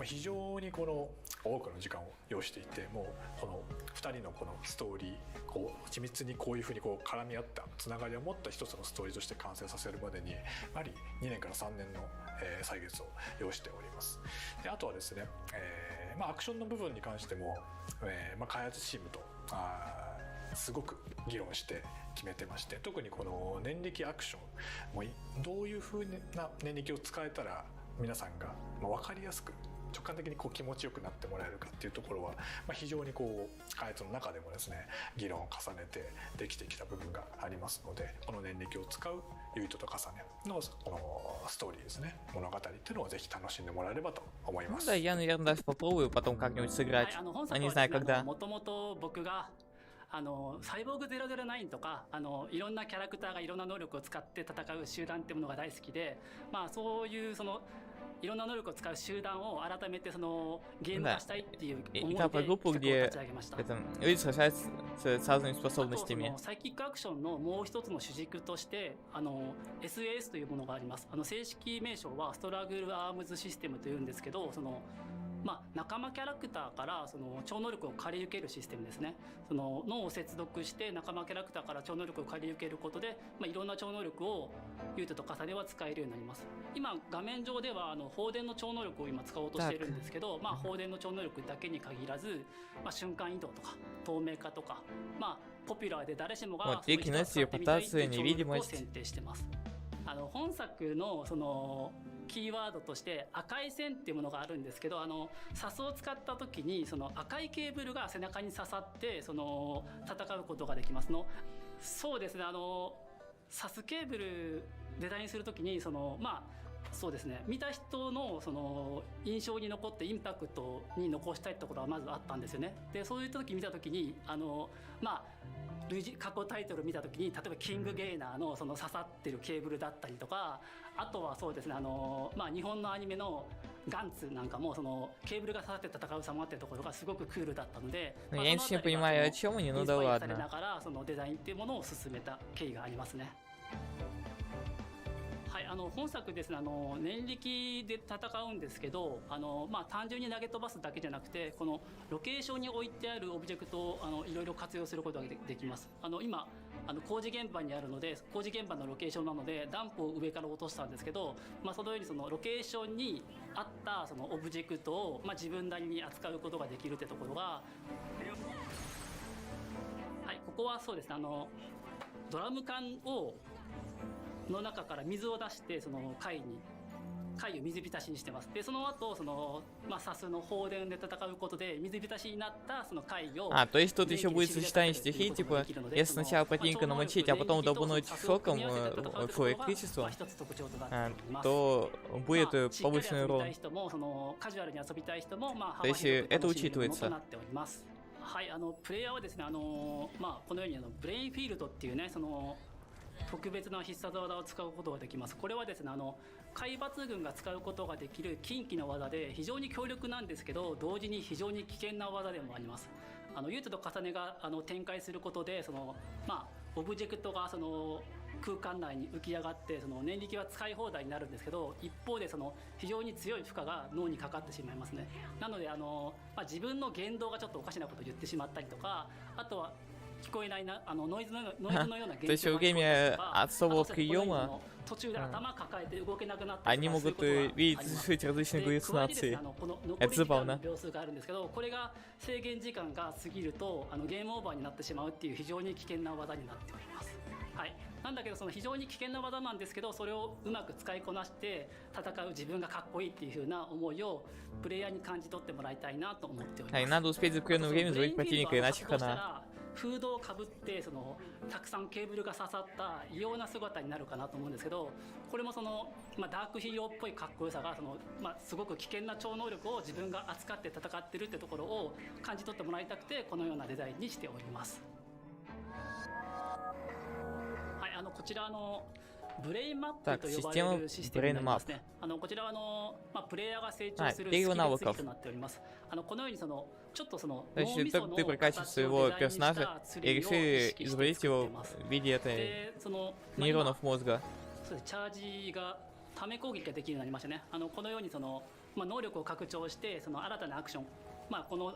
非常にこの多くの時間を要していて、もうこの2人のこのストーリー、こう緻密にこういうふうにこう絡み合ったつながりを持った一つのストーリーとして完成させるまでにやはり2年から3年の歳月を要しております。で、あとはですね、アクションの部分に関しても、開発チームとすごく議論して決めてまして、特にこの念力アクションもどういう風な念力を使えたら皆さんが分かりやすく直感的にこう気持ちよくなってもらえるかっていうところは、非常にこう開発の中でもですね議論を重ねてできてきた部分がありますので、この念力を使うユイトと重ねのこのストーリーですね、物語っていうのをぜひ楽しんでもらえればと思います。Да, я, наверное, даже попробую потом как-нибудь сыграть. А не знаю, когда. もともと僕がサイボーグ009とかいろんなキャラクターがいろんな能力を使って戦う集団ってものが大好きで、そういういろんな能力を使う集団を改めてゲーム化したいっていう思いで企画を立ち上げました。люди сражаются с разными способностями. サイキックアクションのもう一つの主軸としてSAS というものがあります。正式名称はストラグルアームズシステムというんですけど、仲間キャラクターから超能力を借り受けるシステムですね。脳を接続して仲間キャラクターから超能力を借り受けることで、いろんな超能力をユイトと重ねは使えるようになります。今画面上では放電の超能力を今使おうとしているんですけど、放電の超能力だけに限らず、瞬間移動とか透明化とか、ポピュラーで誰しもが使ってみたいという超能力を選定してます。本作のキーワードとして赤い線っていうものがあるんですけど、サスを使った時に赤いケーブルが背中に刺さって戦うことができますの。そうですね、サスケーブルデザインする時にそうですね、見た人の印象に残ってインパクトに残したいところはまずあったんですよね。で、そういう時見た時に過去タイトル見た時に、例えばキングゲイナーの刺さってるケーブルだったりとか、あとはそうですね、日本のアニメのガンツなんかもケーブルが刺さって戦う様っていうところがすごくクールだったので、Я не очень понимаю, о чем они, ну да インスパイアされ ладно. ながらデザインっていうものを進めた経緯がありますね。はい、本作ですね、念力で戦うんですけど、単純に投げ飛ばすだけじゃなくて、このロケーションに置いてあるオブジェクトをいろいろ活用することができます。今工事現場にあるので、工事現場のロケーションなのでダンプを上から落としたんですけど、そのようにロケーションに合ったオブジェクトを自分なりに扱うことができるってところが、はい、ここはそうですね、ドラム缶の中から水を出して貝に回を水浸しにしてます。でその後サスの放電で戦うことで水浸しになったその回をто есть тут еще будет сочетание стихий, типа, если сначала противника намочить, а потом добунуть соком электричество, то будет повышенный урон. То есть это учитывается. はい、プレイヤーはですね、このようにブレインフィールドっていうね、特別な必殺技を使うことができます。これはですね、海抜軍が使うことができる近畿の技で非常に強力なんですけど、同時に非常に危険な技でもあります。ユートと重ねが展開することでオブジェクトが空間内に浮き上がって念力は使い放題になるんですけど、一方で非常に強い負荷が脳にかかってしまいますね。なので自分の言動がちょっとおかしなことを言ってしまったりとか、あとは聞こえないなノイズのような言動が聞こえたりとか、途中で頭抱えて動けなくなってони могут видеть различные галлюцинации. Это забавно. 秒数があるんですけど、これが制限時間が過ぎるとゲームオーバーになってしまうっていう非常に危険な技になっております。はい、なんだけど非常に危険な技なんですけど、それをうまく使いこなして戦う自分がかっこいいっていう風な思いをプレイヤーに感じ取ってもらいたいなと思っております。Надо успеть за определенное время завалить противника, иначе хана. フードをかぶってたくさんケーブルが刺さった異様な姿になるかなと思うんですけど、これもダークヒーローっぽいかっこよさがすごく危険な超能力を自分が扱って戦ってるってところを感じ取ってもらいたくて、このようなデザインにしております。はい、こちらブレインマップと呼ばれるシステムになりますね。こちらはプレイヤーが成長するスキルツリーとなっております。このようにちょっとТо есть ты прокачиваешь своего персонажа и решили изобразить его в виде этой нейронов мозга. チャージがため攻撃ができるようになりましたね。このように能力を拡張して新たなアクション、この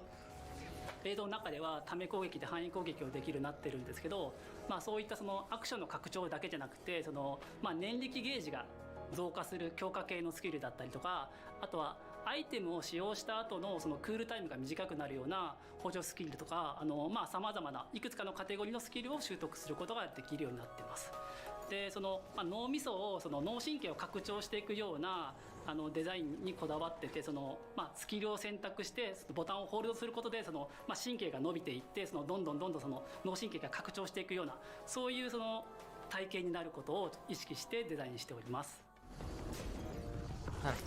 映像の中ではため攻撃で範囲攻撃をできるようになってるんですけど、そういったアクションの拡張だけじゃなくて念力ゲージが増加する強化系のスキルだったりとか、あとはアイテムを使用した後のクールタイムが短くなるような補助スキルとかさまざまないくつかのカテゴリーのスキルを習得することができるようになっています。で脳みそを脳神経を拡張していくようなデザインにこだわってて、スキルを選択してボタンをホールドすることで神経が伸びていってどんどん脳神経が拡張していくような、そういう体験になることを意識してデザインしております。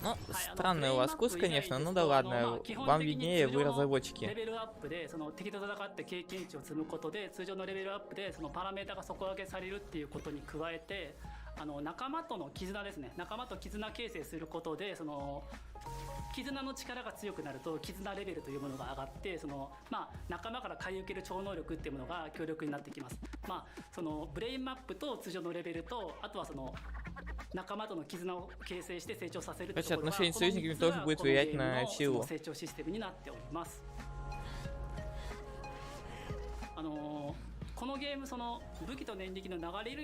Ну, странный у вас вкус, конечно, ну да ладно, вам виднее, вы разработчики. レベルアップで敵と戦って経験値を積むことで、通常のレベルアップでパラメータが底上げされるっていうことに加えて、仲間との絆ですね、仲間と絆形成することで絆の力が強くなると絆レベルというものが上がって、仲間から買い受ける超能力っていうものが強力になってきます。ブレインマップと通常のレベルと、あとは仲間との絆を形成して成長させるというところが、この3つがこのゲームの成長システムになっております。このゲーム武器と念力の流れ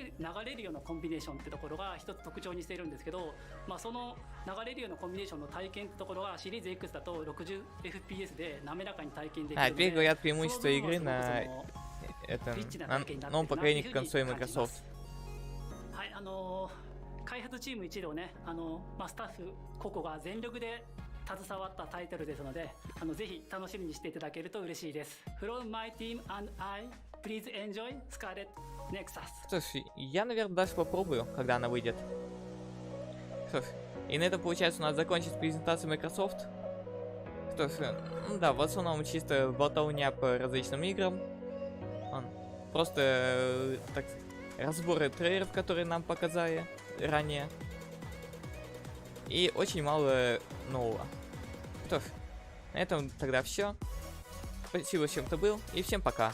るようなコンビネーションってところが一つ特徴にしているんですけど、その流れるようなコンビネーションの体験ってところがシリーズ X だと 60fps で滑らかに体験できるので、Теперь говорят преимущество игры на новом поколении консолей Microsoft. はい、開発チーム一同ね、スタッフ個々が全力で携わったタイトルですので、ぜひ楽しみにしていただけると嬉しいです。From my team and I, please enjoy Scarlet Nexus. Слушай, я, наверное, даже попробую, когда она выйдет. Что ж, и на этом, получается, у нас закончится презентация Microsoft. Что ж, ну да, в основном чисто болтовня по различным играм. Просто так, разборы трейлеров, которые нам показали ранее. И очень мало нового. Что ж, на этом тогда все. Спасибо всем, кто был, и всем пока.